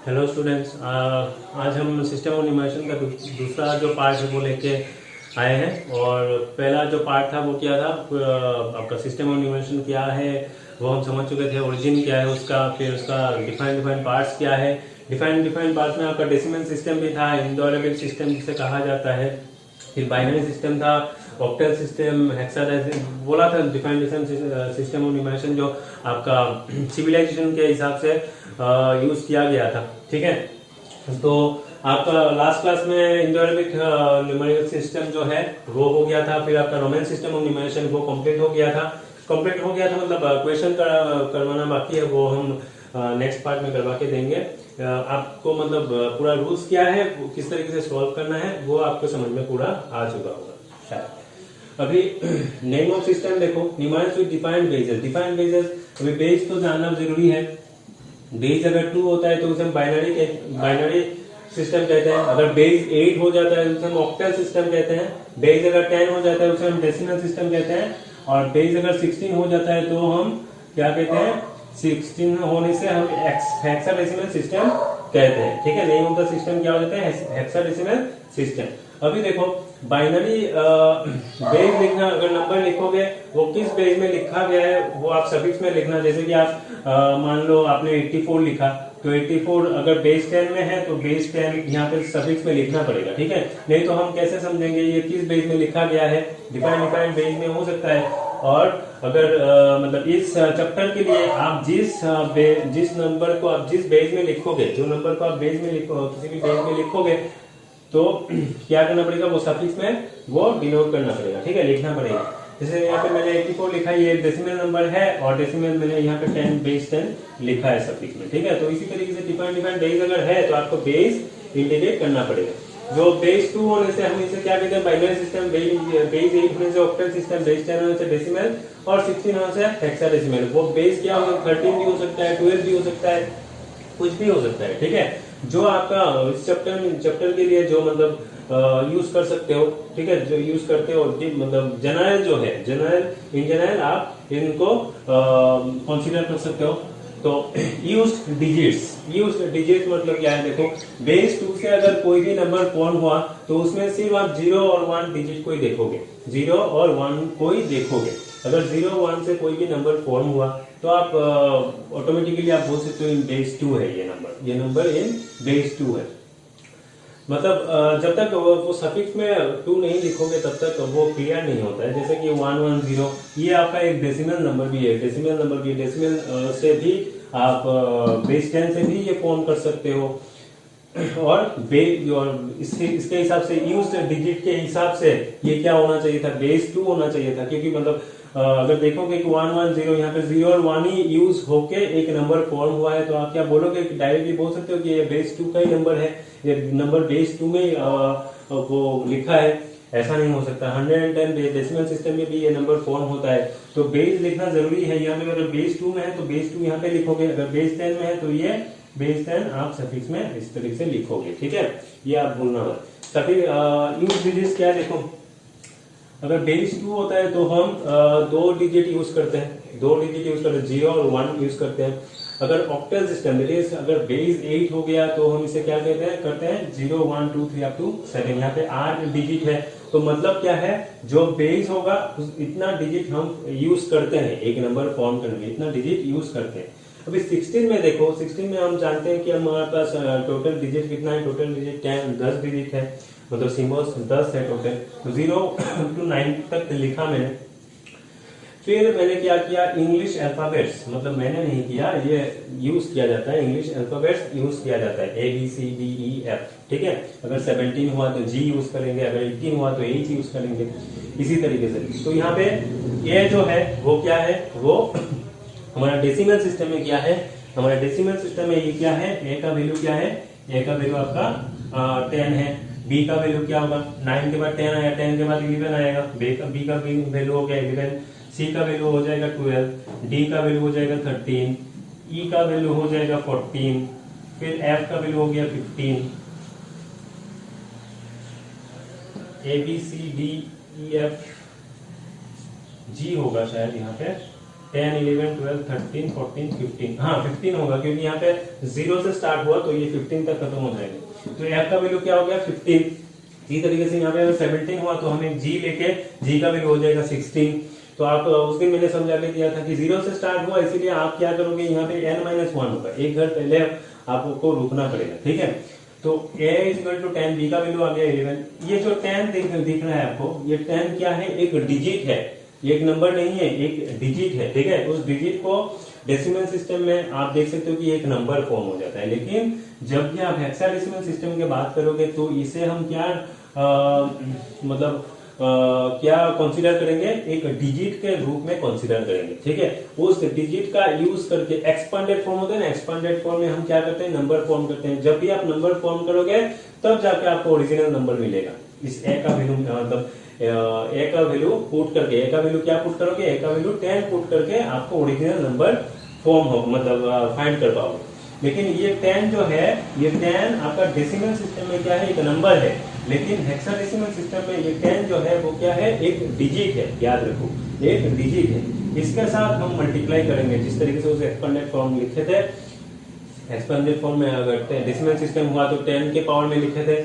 Hello students, आज हम system of animation का दूसरा जो पार्ट है वो लेके आए हैं। और पहला जो पार्ट था वो क्या था, आपका सिस्टम ऑफ एनिमेशन क्या है वो हम समझ चुके थे। ओरिजिन क्या है उसका, फिर उसका डिफाइंड पार्ट्स क्या है। डिफाइंड पार्ट्स में आपका डेसिमल सिस्टम भी था, इंडोरेबल सिस्टम जिसे कहा जाता है, फिर बाइनरी सिस्टम था, ऑक्टल सिस्टम, हेक्साडेसिमल बोला था। डिफाइंड सिस्टम ऑफ एनिमेशन जो आपका सिविलाइजेशन के हिसाब से यूज किया गया था। ठीक है, तो आपका लास्ट क्लास में इंडोरेबिक न्यूमेरिकल सिस्टम जो है वो हो गया था। फिर आपका रोमन सिस्टम ऑफ न्यूमेरिकल वो कंप्लीट हो गया था। मतलब क्वेश्चन करवाना बाकी है, वो हम नेक्स्ट पार्ट में करवा के देंगे। आपको मतलब पूरा रूल्स क्या है, किस तरीके से सॉल्व करना है, वो आपको समझ में पूरा आ चुका होगा शायद। अभी नेम ऑफ सिस्टम देखो, numerical with defined bases. Defined bases, अभी बेस तो जानना जरूरी है। बेस अगर 2 होता है तो उसे हम बाइनरी सिस्टम कहते हैं। अगर बेस 8 हो जाता है तो उसे हम ऑक्टल सिस्टम कहते हैं। बेस अगर 10 हो जाता है उसे हम डेसिमल सिस्टम कहते हैं। और बेस अगर 16 हो जाता है तो हम क्या कहते हैं, 16 होने से हम हेक्साडेसिमल सिस्टम कहते हैं। ठीक है, नेम ऑफ द सिस्टम क्या हो जाता है, हेक्साडेसिमल सिस्टम। अभी देखो बाइनरी बेस लिखना, अगर नंबर लिखोगे वो किस बेस में लिखा गया है वो आप सफिक्स में लिखना। जैसे कि आप मान लो आपने 84 लिखा तो 84 अगर बेस 10 में है तो बेस 10 यहाँ पे सफिक्स में लिखना पड़ेगा। ठीक है, नहीं तो हम कैसे समझेंगे ये किस बेस में लिखा गया है। डिफाइंड बेस में हो सकता है। और अगर मतलब इस चैप्टर के लिए आप जिस नंबर को आप जिस बेस में लिखोगे, जो नंबर को आप बेस में किसी भी बेस में लिखोगे तो क्या करना पड़ेगा, वो सफिक्स में वो डिनोट करना पड़ेगा। ठीक है, लिखना पड़ेगा। जैसे यहाँ पे मैंने 84 लिखा, ये डेसिमल नंबर है और डेसिमल मैंने यहाँ पे 10 बेस 10 लिखा है सफिक्स में। ठीक है, तो इसी तरीके से डिफाइंड बेस अगर है तो आपको बेस इंटीग्रेट करना पड़ेगा। जो बेस 2 होने से हम इसे क्या कहते हैं, बाइनरी सिस्टम। बेस 8 होने से ऑक्टल सिस्टम, बेस 10 होने से डेसिमल और 16 होने से हेक्साडेसिमल। वो बेस क्या होगा, 13 भी हो सकता है, 12 भी हो सकता है, कुछ भी हो सकता है। ठीक है, जो आपका इस चैप्टर के लिए जो मतलब यूज कर सकते हो। ठीक है, जो यूज करते हो मतलब जनरल जो है, इन जनरल आप इनको कंसीडर कर सकते हो। तो यूज्ड डिजिट्स मतलब क्या है, देखो बेस 2 से अगर कोई भी नंबर फॉर्म हुआ तो उसमें सिर्फ आप 0 और 1 डिजिट को ही देखोगे। 0 और 1 को ही देखोगे। अगर 0 1 से कोई भी नंबर फॉर्म हुआ तो आप ऑटोमेटिकली आप बोल सकते हो इन बेस 2 है ये नंबर इन बेस 2 है। मतलब जब तक वो सफिक्स में 2 नहीं लिखोगे तब तक वो क्लियर नहीं होता है। जैसे कि 110 ये आपका एक डेसिमल नंबर भी है। डेसिमल से भी आप बेस 10 से भी ये फॉर्म कर सकते हो। और इसके हिसाब से यूज्ड डिजिट के हिसाब से ये क्या होना चाहिए था, बेस 2 होना चाहिए था। क्योंकि मतलब अगर देखोगे कि 110 यहाँ पे 0 और 1 ही यूज होके एक नंबर फॉर्म हुआ है तो आप क्या बोलोगे, डायरेक्टली बोल सकते हो कि ये बेस 2 का ही नंबर है, ये नंबर बेस 2 में वो लिखा है। ऐसा नहीं हो सकता। 110 डेसिमल सिस्टम में भी ये नंबर फॉर्म होता है तो बेस लिखना जरूरी है। यहाँ पे अगर बेस 2 में है तो बेस 2 यहाँ पे लिखोगे, अगर बेस 10 में है तो ये बेस 10 आप सफिक्स में इस तरीके से लिखोगे। ठीक है, ये आप भूलना मत। सफिक्स यूज डिजिट्स क्या है, देखो अगर बेस 2 होता है तो हम 2 डिजिट यूज करते हैं, 0 और 1 यूज करते हैं। अगर ऑक्टल सिस्टम अगर बेस 8 हो गया तो हम इसे क्या करते हैं 0 1 2 3 अप टू 7। यहाँ पे 8 डिजिट है तो मतलब क्या है, जो बेस होगा इतना डिजिट हम यूज करते हैं एक नंबर फॉर्म करने में, इतना डिजिट यूज करते हैं। अभी 16 में देखो, 16 में हम जानते हैं कि हमारे पास टोटल डिजिट कितना है, टोटल डिजिट 10 डिजिट है, मतलब सिंबल्स 10 है टोटल। तो 0 to 9 तक लिखा मैंने। फिर मैंने क्या किया, इंग्लिश अल्फाबेट्स, मतलब मैंने नहीं किया, ये यूज किया जाता है, इंग्लिश अल्फाबेट्स यूज किया जाता है, ABCDEF। ठीक है, अगर 17 हुआ तो G यूज करेंगे, अगर 18 हुआ तो H यूज करेंगे, इसी तरीके से। तो यहाँ पे ये जो है वो क्या है, वो हमारा डेसिमल सिस्टम में क्या है, हमारा डेसिमल सिस्टम में ये क्या है, ए का वैल्यू क्या है, ए का वैल्यू आपका 10 है। बी का वैल्यू क्या होगा, 9 के बाद 10 आया, 10 के बाद 11 आएगा, बी का वैल्यू हो गया 11, सी का वैल्यू हो जाएगा 12, डी का वैल्यू हो जाएगा 13, ई का वैल्यू हो जाएगा 14, फिर एफ का वैल्यू हो गया 15, ABCDEF, जी होगा शायद यहाँ पे 10, 11, 12, 13, 14, 15, हाँ 15 होगा क्योंकि यहाँ पे 0 से स्टार्ट हुआ तो ये 15 तक खत्म हो जाएगा। तो f का वैल्यू क्या हो गया 15। इसी तरीके से यहाँ पे अगर 17 हुआ तो हमें g लेके g का वैल्यू हो जाएगा 16। तो आप उस दिन मैंने समझा के दिया था कि 0 से स्टार्ट हुआ, इसीलिए आप क्या करोगे यहाँ पे n-1 होगा, एक घर पहले आपको रुकना पड़ेगा, ठीक है। तो a इक्वल टू 10, b का वैल्यू आ गया 11। ये जो 10 दिख रहा है आपको, ये 10 क्या है, एक डिजिट है, ये एक नंबर नहीं है, एक डिजिट है, ठीक है। उस डिजिट को डेसिमल सिस्टम में आप देख सकते हो कि एक नंबर फॉर्म हो जाता है, लेकिन जब भी आप हेक्साडेसिमल सिस्टम की बात करोगे तो इसे हम क्या क्या कंसीडर करेंगे, एक डिजिट के रूप में कंसीडर करेंगे, ठीक है। उस डिजिट का यूज करके एक्सपांडेड फॉर्म होता है ना, एक्सपांडेड फॉर्म में हम क्या करते हैं, नंबर फॉर्म करते हैं। जब भी आप नंबर फॉर्म करोगे तब जाके आपको ओरिजिनल नंबर मिलेगा। इस ए का वैल्यू मतलब ए का वैल्यू पुट करके, ए का वैल्यू क्या पुट करोगे, ए का वैल्यू 10 पुट करके आपको ओरिजिनल नंबर फॉर्म हो मतलब फाइंड कर पाओगे। लेकिन ये 10 जो है, ये 10 आपका डेसिमल सिस्टम में क्या है, एक नंबर है, लेकिन हेक्साडेसिमल सिस्टम में ये 10 जो है वो क्या है, एक डिजिट है, याद रखो एक डिजिट है। इसके साथ हम मल्टीप्लाई करेंगे, जिस तरीके से उस एक्सपेंडेड फॉर्म लिखे थे, एक्सपेंडेड फॉर्म में अगर डेसिमल सिस्टम हुआ तो 10 के पावर में लिखे थे,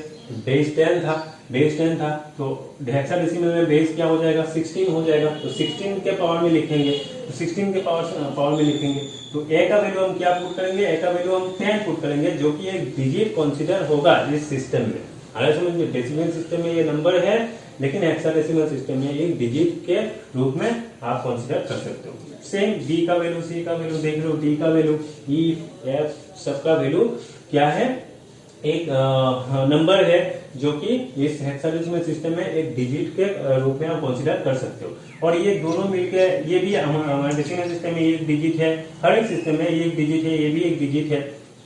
बेस 10 था, तो हेक्साडेसिमल में बेस क्या हो जाएगा, 16 हो जाएगा, तो 16 के पावर में लिखेंगे, तो 16 के पावर में लिखेंगे। तो ए का वैल्यू हम क्या पुट करेंगे, ए का वैल्यू हम 10 पुट करेंगे, जो कि एक डिजिट कंसीडर होगा इस सिस्टम में। अगर समझिए डेसिमल सिस्टम में ये नंबर है, लेकिन हेक्साडेसिमल सिस्टम में एक डिजिट के रूप में आप कंसीडर कर सकते हो। सेम डी का वैल्यू, सी का वैल्यू देख लो, डी का वैल्यू, ई एफ सबका वैल्यू क्या है, एक नंबर है, जो कि इस हेक्साडेसिमल सिस्टम में एक डिजिट के रूप में आप कंसीडर कर सकते हो। और ये दोनों मिलके, ये भी हमारे डेसिमल सिस्टम में एक डिजिट है, हर एक सिस्टम में ये एक डिजिट है, ये भी एक डिजिट है,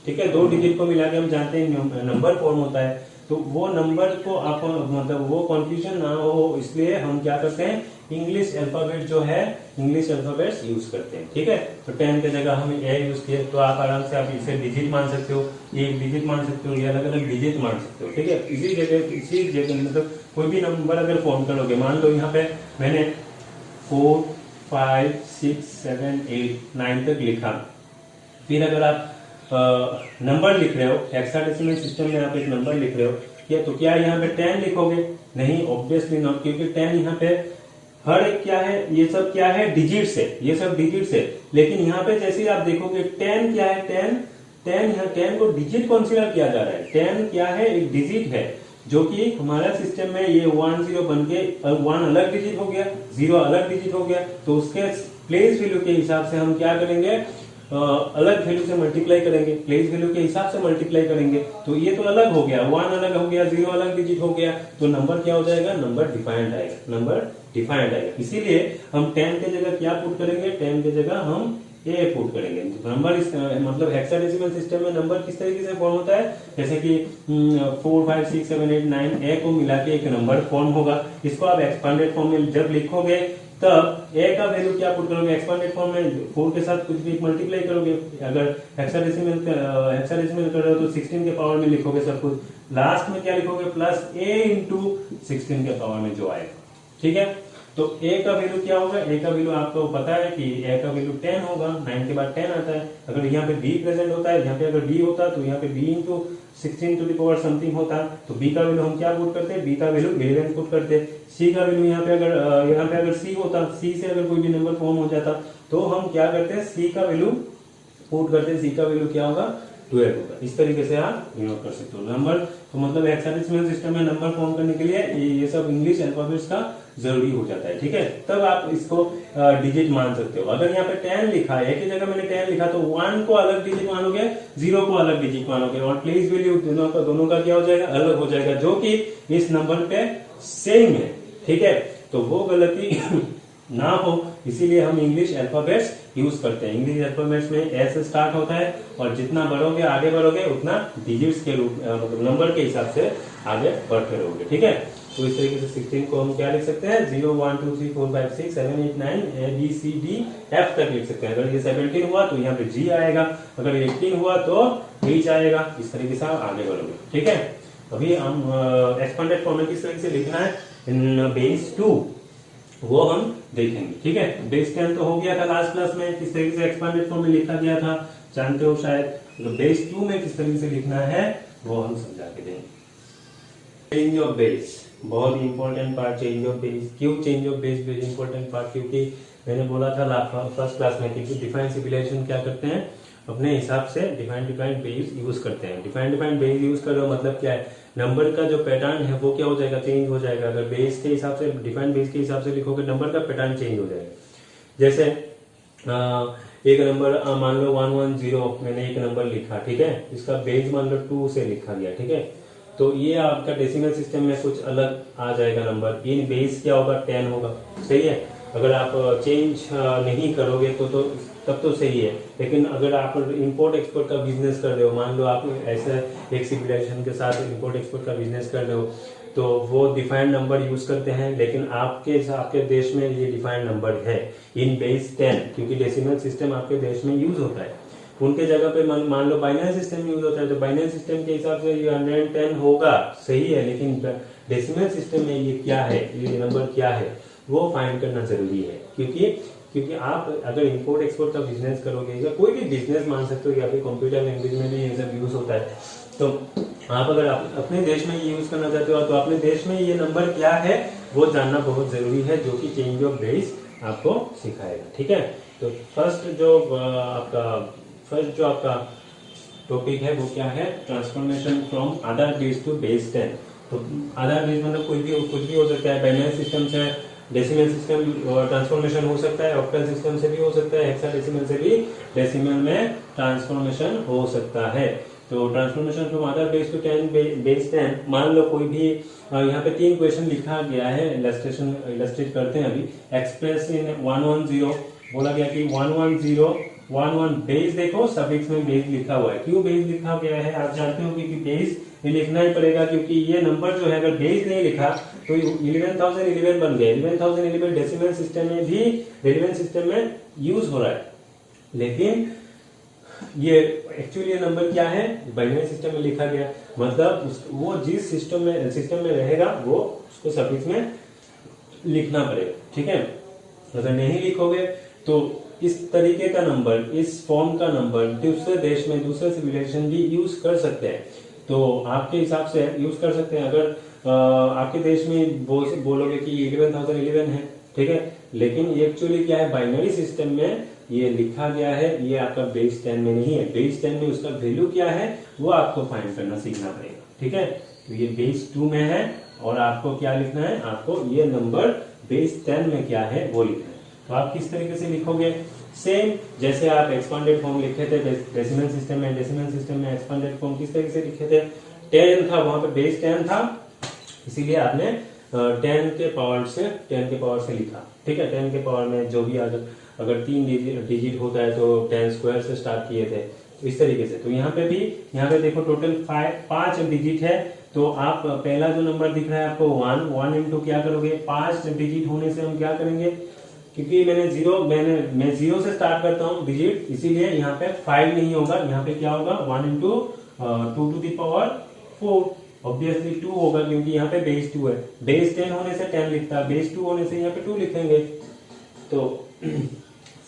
ठीक है। दो डिजिट को मिला के हम जानते हैं नंबर फॉर्म होता है। तो वो नंबर को आप मतलब वो कंफ्यूजन ना हो, इसलिए हम क्या करते हैं, इंग्लिश अल्फाबेट जो है, इंग्लिश अल्फाबेट्स यूज करते हैं, ठीक है। तो 10 के जगह हम ए यूज किए, तो आप आराम से आप इसे डिजिट मान सकते हो, ये एक डिजिट मान सकते हो, ये अलग अलग डिजिट मान सकते हो, ठीक है। इसी जगह मतलब कोई भी नंबर अगर फॉर्म करोगे, मान लो यहाँ पे मैंने 4, 5, 6, 7, 8, 9 तक लिखा, फिर अगर आप नंबर लिख रहे हो, हेक्साडेसिमल सिस्टम में आप एक नंबर लिख रहे हो, क्या तो क्या यहाँ पे 10 लिखोगे, नहीं, ऑब्वियसली नॉट, क्योंकि 10 यहाँ पे हर एक क्या है, ये सब क्या है, डिजिट्स है, ये सब डिजिट्स है। लेकिन यहाँ पे जैसे ही आप देखोगे 10 क्या है, 10 यहाँ 10 को डिजिट कंसीडर किया जा रहा है। 10 क्या है, एक डिजिट है, जो कि हमारा सिस्टम में ये 1 0 बन के 1 अलग डिजिट हो गया, 0 अलग डिजिट हो गया, तो उसके प्लेस वैल्यू के हिसाब से हम क्या करेंगे, अलग वैल्यू से मल्टीप्लाई करेंगे, प्लेस वैल्यू के हिसाब से मल्टीप्लाई करेंगे। तो ये तो अलग हो गया, 1 अलग हो गया, 0 अलग डिजिट हो गया, तो नंबर क्या हो जाएगा, नंबर डिफाइंड आएगा, नंबर डिफाइंड आएगा। इसीलिए हम 10 के जगह क्या पुट करेंगे, 10 के जगह हम ए पुट करेंगे। नंबर मतलब हेक्साडेसिमल सिस्टम में नंबर किस तरीके से फॉर्म होता है, जैसे कि 4, 5, 6, 7, 8, 9 ए को मिला के एक नंबर फॉर्म होगा। इसको आप एक्सपांडेड फॉर्म में जब लिखोगे तब ए का वैल्यू क्या पुट करोगे, एक्सपांडेड फॉर्म में 4 के साथ कुछ भी मल्टीप्लाई करोगे। अगर हेक्साडेसिमल कर रहे हो तो 16 के पावर में लिखोगे सब कुछ, लास्ट में क्या लिखोगे, प्लस ए इंटू 16 के पावर में जो आएगा, ठीक है। तो a का वैल्यू क्या होगा, a का वैल्यू आपको पता है कि a का वैल्यू 10 होगा, 9 के बाद 10 आता है। अगर यहाँ पे b प्रेजेंट होता है, यहाँ पे अगर b होता तो यहाँ पे b into 16 to the power something होता, तो b का वैल्यू हम क्या पुट करते हैं, b का वैल्यू 11 पुट करते। c का वैल्यू यहाँ पे अगर c होता, c से अगर कोई भी नंबर फॉर्म हो जाता तो हम क्या करते हैं, c का वैल्यू पुट करते, c का वैल्यू क्या होगा, 12 होगा। इस तरीके से आप नोट कर सकते हो नंबर। तो मतलब हेक्साडेसिमल सिस्टम में नंबर फॉर्म करने के लिए ये सब इंग्लिश अल्फाबेट्स का जरूरी हो जाता है, ठीक है। तब आप इसको डिजिट मान सकते हो। अगर यहाँ पे 10 लिखा है, एक ही जगह मैंने 10 लिखा, तो 1 को अलग डिजिट मानोगे, 0 को अलग डिजिट मानोगे, और प्लेस वैल्यू दोनों का क्या हो जाएगा, अलग हो जाएगा, जो कि इस नंबर पे सेम है, ठीक है। तो वो गलती ना हो, इसीलिए हम इंग्लिश अल्फाबेट्स यूज करते हैं। इंग्लिश अल्फाबेट्स में ए से स्टार्ट होता है, और जितना बढ़ोगे आगे बढ़ोगे उतना डिजिट्स के रूप मतलब नंबर के हिसाब से आगे बढ़ते रहोगे, ठीक है। तो इस तरीके से 16 को हम क्या लिख सकते हैं, 0 1 2 3 4 5 6 7 8 9 A B C D F तक लिख सकते हैं। अगर ये 17 हुआ तो यहाँ पे जी आएगा, अगर 18 हुआ तो एच आएगा। इस तरीके से आप आगे बढ़ोगे, ठीक है। अभी हम एक्सपेंडेड फॉर्म में किस तरीके से लिखना है, इन बेस 2 वो हम देखेंगे। ठीक है, बेस 10 तो हो गया था लास्ट क्लास में, किस तरीके से एक्सपांडेड फॉर्म में लिखा गया था जानते हो शायद। तो बेस 2 में किस तरीके से लिखना है वो हम समझा के देंगे। चेंज ऑफ बेस बहुत important part. Change of base, क्यों change of base very important part? क्योंकि मैंने बोला था फर्स्ट क्लास में कि डिफाइन सिविलाइजेशन क्या करते हैं, अपने हिसाब से डिफाइन बेस यूज करते हैं। डिफाइन बेस यूज कर रहे हो मतलब क्या है, नंबर का जो पैटर्न है वो क्या हो जाएगा, चेंज हो जाएगा। अगर बेस के हिसाब से, डिफाइन बेस के हिसाब से लिखोगे, नंबर का पैटर्न चेंज हो जाएगा। जैसे एक नंबर मान लो 110 मैंने एक नंबर लिखा, ठीक है, इसका बेस मान लो 2 से लिखा गया, ठीक है, तो ये आपका डेसिमल सिस्टम में कुछ अलग आ जाएगा नंबर। इन बेस क्या होगा, 10 होगा, सही है। अगर आप चेंज नहीं करोगे तो तब तो सही है। लेकिन अगर आप इंपोर्ट एक्सपोर्ट का बिजनेस कर रहे हो, मान लो आप ऐसे एक सिविलाइजेशन के साथ इंपोर्ट एक्सपोर्ट का बिजनेस कर रहे हो, तो वो डिफाइंड नंबर यूज करते हैं, लेकिन आपके देश में ये डिफाइंड नंबर है इन बेस 10, क्योंकि डेसिमल सिस्टम आपके देश में यूज होता है। उनके जगह पे मान लो बाइनरी सिस्टम यूज होता है, तो बाइनरी सिस्टम के हिसाब से ये 110 होगा, सही है। लेकिन डेसिमल सिस्टम में ये क्या है, ये नंबर क्या है, वो फाइंड करना जरूरी है। क्योंकि आप अगर इंपोर्ट एक्सपोर्ट का बिजनेस करोगे, या कोई भी बिजनेस मान सकते हो, या फिर कंप्यूटर लैंग्वेज में भी ये सब यूज होता है, तो आप अगर अपने देश में ये यूज करना चाहते हो तो अपने देश में ये नंबर क्या है वो जानना बहुत जरूरी है, जो कि चेंज ऑफ बेस आपको सिखाएगा। ठीक है, तो फर्स्ट जो आपका टॉपिक है वो क्या है, ट्रांसफॉर्मेशन फ्रॉम आधार बेस टू बेस 10। तो आधार बेस मतलब कुछ भी हो सकता है, बाइनरी सिस्टम से डेसिमल सिस्टम ट्रांसफॉर्मेशन हो सकता है, ऑक्टल सिस्टम से भी हो सकता है, हेक्साडेसिमल से भी डेसिमल में ट्रांसफॉर्मेशन हो सकता है। तो ट्रांसफॉर्मेशन फ्रॉम आधार बेस टू 10 बेस 10, मान लो कोई भी यहाँ पे 3 क्वेश्चन लिखा गया है, इलस्ट्रेट करते हैं अभी। एक्सप्रेस इन 110 बोला गया कि 110 बेस, देखो सफिक्स में बेस लिखा हुआ है। क्यों बेस लिखा गया है आप जानते हो, क्योंकि बेस ये लिखना ही पड़ेगा, क्योंकि ये नंबर जो है अगर बेस नहीं लिखा तो 11,011 बन गया। 11,011 डेसिमल सिस्टम में भी, डेसिमल सिस्टम में यूज हो रहा है, लेकिन ये एक्चुअली ये नंबर क्या है, बाइनरी सिस्टम में लिखा गया, मतलब वो जिस सिस्टम में रहेगा वो उसको सफिक्स में लिखना पड़ेगा। ठीक है, अगर नहीं लिखोगे तो इस तरीके का नंबर, इस फॉर्म का नंबर दूसरे देश में, दूसरे सिविलाइजेशन भी यूज कर सकते हैं। तो आपके हिसाब से यूज कर सकते हैं। अगर आपके देश में बोलोगे कि 11,011 है, ठीक है, लेकिन ये एक्चुअली क्या है, बाइनरी सिस्टम में ये लिखा गया है, ये आपका बेस 10 में नहीं है। बेस 10 में उसका वैल्यू क्या है वो आपको फाइंड करना सीखना पड़ेगा। ठीक है, तो ये बेस 2 में है और आपको क्या लिखना है, आपको ये नंबर बेस 10 में क्या है वो लिखना है। तो आप किस तरीके से लिखोगे, सेम जैसे आप एक्सपांडेड फॉर्म लिखे थे डेसिमल सिस्टम में। डेसिमल सिस्टम में एक्सपांडेड फॉर्म किस तरीके से लिखे थे, 10 था, वहां पे बेस 10 था, इसीलिए आपने 10 के पावर से लिखा। ठीक है, 10 के पावर में जो भी अगर 3 डिजिट होता है तो 10 स्क्वायर से स्टार्ट किए थे, तो इस तरीके से। तो यहाँ पे देखो टोटल 5 डिजिट है, तो आप पहला जो नंबर दिख रहा है आपको 1 इंटू क्या करोगे, 5 डिजिट होने से हम क्या करेंगे, क्योंकि मैं 0 से स्टार्ट करता हूँ डिजिट, इसीलिए यहाँ पे 5 नहीं होगा, यहाँ पे क्या होगा 1 into 2 to the power 4, obviously 2 होगा, क्योंकि यहाँ पे बेस 2 है। बेस 10 होने से 10 लिखता है, बेस 2 होने से यहाँ पे 2 लिखेंगे। तो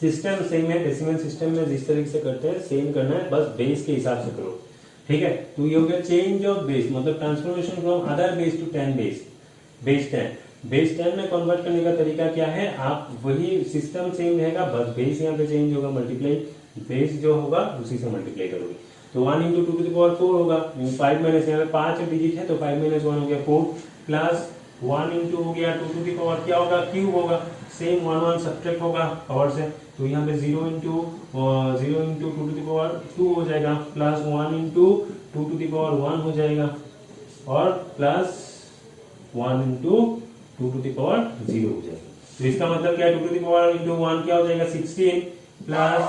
सिस्टम सेम है, डेसिमल सिस्टम में जिस तरीके से करते हैं सेम करना है, बस बेस के हिसाब से करो। ठीक है, तो ये हो गया चेंज ऑफ बेस, मतलब transformation from other base to 10 base 10। Base 10 में कन्वर्ट करने का तरीका क्या है, आप वही सिस्टम सेम रहेगा, बस बेस यहाँ पे चेंज होगा, मल्टीप्लाई बेस जो होगा उसी से मल्टीप्लाई करोगे। तो 1 इंटू 2 टू द पावर 4 होगा, 5 माइनस यहाँ पे 5 डिजिट है तो 5 माइनस 1 हो गया 4, प्लस 1 इंटू हो गया 2 टू द पावर क्या होगा, क्यूब होगा, सेम 1 सब्ट्रैक्ट होगा पावर से, तो यहाँ पे 0 इंटू 2 टू द पावर 2 हो जाएगा, plus 1 into 2 to the power 1 हो जाएगा, और plus 1 into 2 to the power 0 हो जाएगा। तो इसका मतलब क्या है, 2 टू द पावर इंटू 1 क्या हो जाएगा 16, प्लस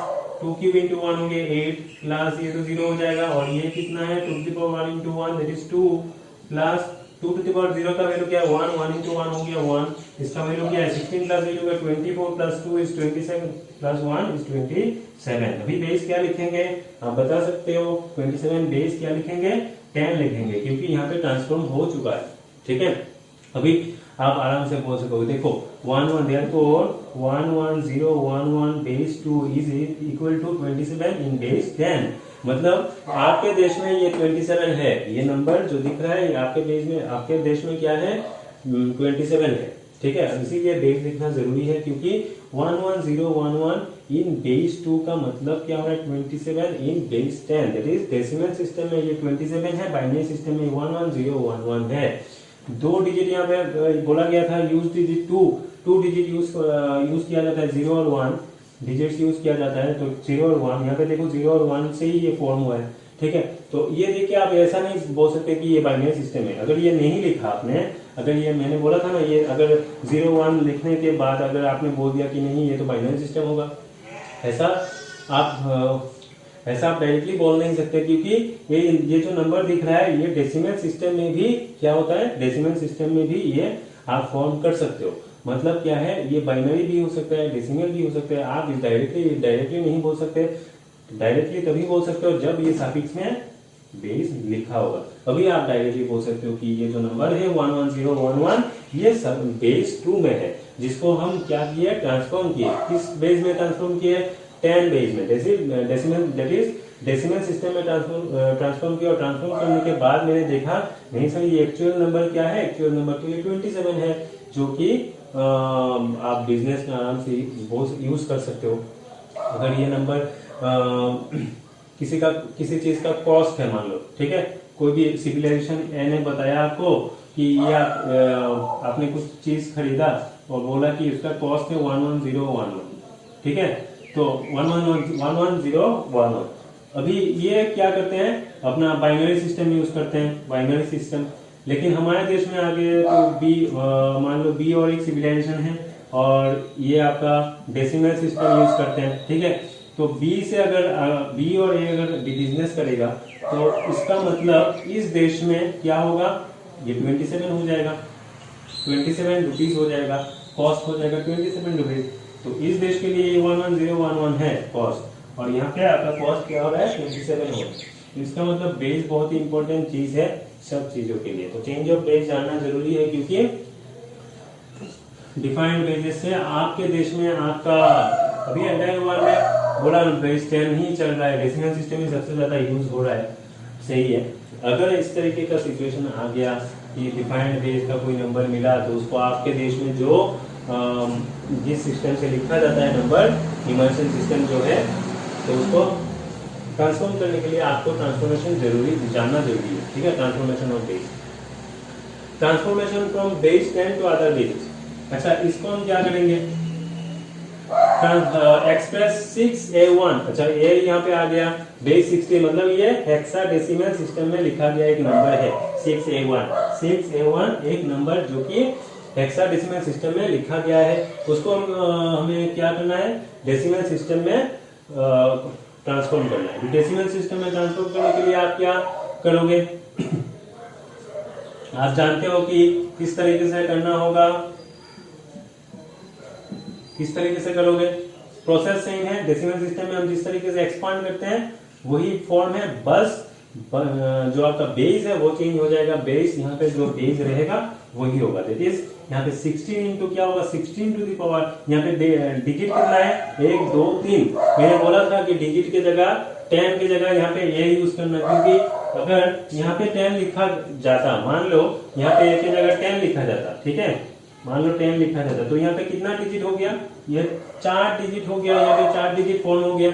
2 क्यूब इंटू 1 हो गया 8, प्लस ये तो 0 हो जाएगा, और ये कितना है 2 to the power 1 into 1 that is 2, plus 2 to the power 0 का वैल्यू क्या है 1 इंटू 1 हो गया 1, इसका वैल्यू क्या है 16 प्लस 8 हो गया 24, प्लस 2 इज 27, प्लस 1 इज 27। अभी बेस क्या लिखेंगे आप बता सकते हो, 27 बेस क्या लिखेंगे 10 लिखेंगे, क्योंकि यहाँ पे ट्रांसफॉर्म हो चुका है। ठीक है, अभी आप आराम से बोल सकोगे। देखो 11 therefore 11011 base 2 is equal to 27 in base 10। मतलब आपके देश में ये 27 है, ये नंबर जो दिख रहा है आपके देश में क्या है 27 है, ठीक है। इसीलिए बेस लिखना जरूरी है क्योंकि 11011 इन बेस 2 का मतलब क्या हो रहा है 27 in base 10। That is decimal system में ये 27 है, बाइनरी सिस्टम में 11011 है। 2 डिजिट यहाँ पे बोला गया था यूज डिजिट 2 डिजिट यूज किया जाता है, 0 और 1 डिजिट्स यूज किया जाता है। तो 0 और 1 यहाँ पे देखो 0 और 1 से ही ये फॉर्म हुआ है, ठीक है। तो ये देखिए आप ऐसा नहीं बोल सकते कि ये बाइनरी सिस्टम है। अगर ये नहीं लिखा आपने, अगर ये मैंने बोला था ना, ये अगर 0 1 लिखने के बाद अगर आपने बोल दिया कि नहीं ये तो बाइनरी सिस्टम होगा, ऐसा आप डायरेक्टली बोल नहीं सकते क्योंकि ये जो नंबर दिख रहा है ये डेसिमल सिस्टम में भी क्या होता है, डेसिमल सिस्टम में भी ये आप फॉर्म कर सकते हो। मतलब क्या है, ये बाइनरी भी हो सकता है, डेसिमल भी हो सकता है। आप डायरेक्टली नहीं बोल सकते। डायरेक्टली तभी बोल सकते हो जब ये सफिक्स में बेस लिखा होगा, अभी आप डायरेक्टली बोल सकते हो कि ये जो नंबर है 11011 ये सब बेस 2 में है, जिसको हम क्या किए ट्रांसफॉर्म किए। किस बेस में ट्रांसफॉर्म किए 10 बेस में, डेसिमल सिस्टम में ट्रांसफॉर्म किया। और ट्रांसफॉर्म करने के बाद मैंने देखा नहीं सर ये एक्चुअल नंबर क्या है, एक्चुअल नंबर तो ये 27 है, जो कि आप बिजनेस में आराम से यूज कर सकते हो। अगर ये नंबर किसी चीज का कॉस्ट है मान लो, ठीक है, कोई भी सिविलाइजेशन ने बताया आपको कि ये आपने कुछ चीज खरीदा और बोला कि इसका कॉस्ट है 11011, ठीक है, तो 11011। अभी ये क्या करते हैं अपना बाइनरी सिस्टम यूज करते हैं, बाइनरी सिस्टम। लेकिन हमारे देश में आगे तो मान लो बी और एक सिविलाइजेशन है और ये आपका डेसिमल सिस्टम यूज करते हैं, ठीक है। तो बी और ए अगर बिजनेस करेगा तो इसका मतलब इस देश में क्या होगा, ये 27 हो जाएगा, 27 रुपीज हो जाएगा, कॉस्ट हो जाएगा 27 रुपीज। तो इस देश के लिए 11011 है कॉस्ट, और यहाँ पे आपका कॉस्ट क्या हो रहा है 27 हो रहा है। इसका मतलब बेस बहुत ही इंपॉर्टेंट चीज है सब चीजों के लिए। तो चेंज ऑफ बेस जानना जरूरी है क्योंकि डिफाइंड बेसिस से आपके देश में आपका अभी एंटायर वर्ल्ड में बोला बेस 10 ही चल रहा है, डेसिमल सिस्टम में सबसे ज्यादा यूज हो रहा है, सही है। अगर इस तरीके का सिचुएशन आ गया कि डिफाइंड बेस का कोई नंबर मिला तो उसको आपके देश में जो जिस सिस्टम से लिखा जाता है नंबर, इमर्शन सिस्टम जो है, तो उसको ट्रांसफॉर्म करने के लिए आपको ट्रांसफॉर्मेशन जानना जरूरी है, ठीक है। Transformation of base, transformation from base 10 to other digits. अच्छा, इसको हम क्या करेंगे, एक्सप्रेस 6A1। अच्छा, ए यहाँ पे आ गया, बेस 60 मतलब ये हेक्साडेसिमल सिस्टम में लिखा गया एक नंबर है 6A1 एक नंबर जो कि हेक्साडेसिमल सिस्टम में लिखा गया है, उसको हमें क्या करना है, डेसिमल सिस्टम में ट्रांसफॉर्म करना है। डेसिमल सिस्टम में ट्रांसफॉर्म करने के लिए आप क्या करोगे आप जानते हो कि किस तरीके से करना होगा, किस तरीके से करोगे, प्रोसेस सेम है। डेसिमल सिस्टम में हम जिस तरीके से एक्सपांड करते हैं वही फॉर्म है, बस जो आपका बेस है वो चेंज हो जाएगा। बेस यहाँ पे जो बेस रहेगा वही होगा, दैट इज यहाँ पे 16 इंटू क्या होगा 16 टू द पावर, यहाँ पे डिजिट कितना है 1 2 3। मैंने बोला था कि डिजिट की जगह 10 की जगह यहाँ पे ए यूज करना, क्योंकि अगर यहाँ पे 10 लिखा जाता, मान लो यहाँ पे ए की जगह 10 लिखा जाता, ठीक है, मान लो 10 लिखा जाता, तो यहाँ पे कितना डिजिट हो गया, ये 4 डिजिट हो गया, यहाँ पे 4 डिजिट फॉर्म हो गया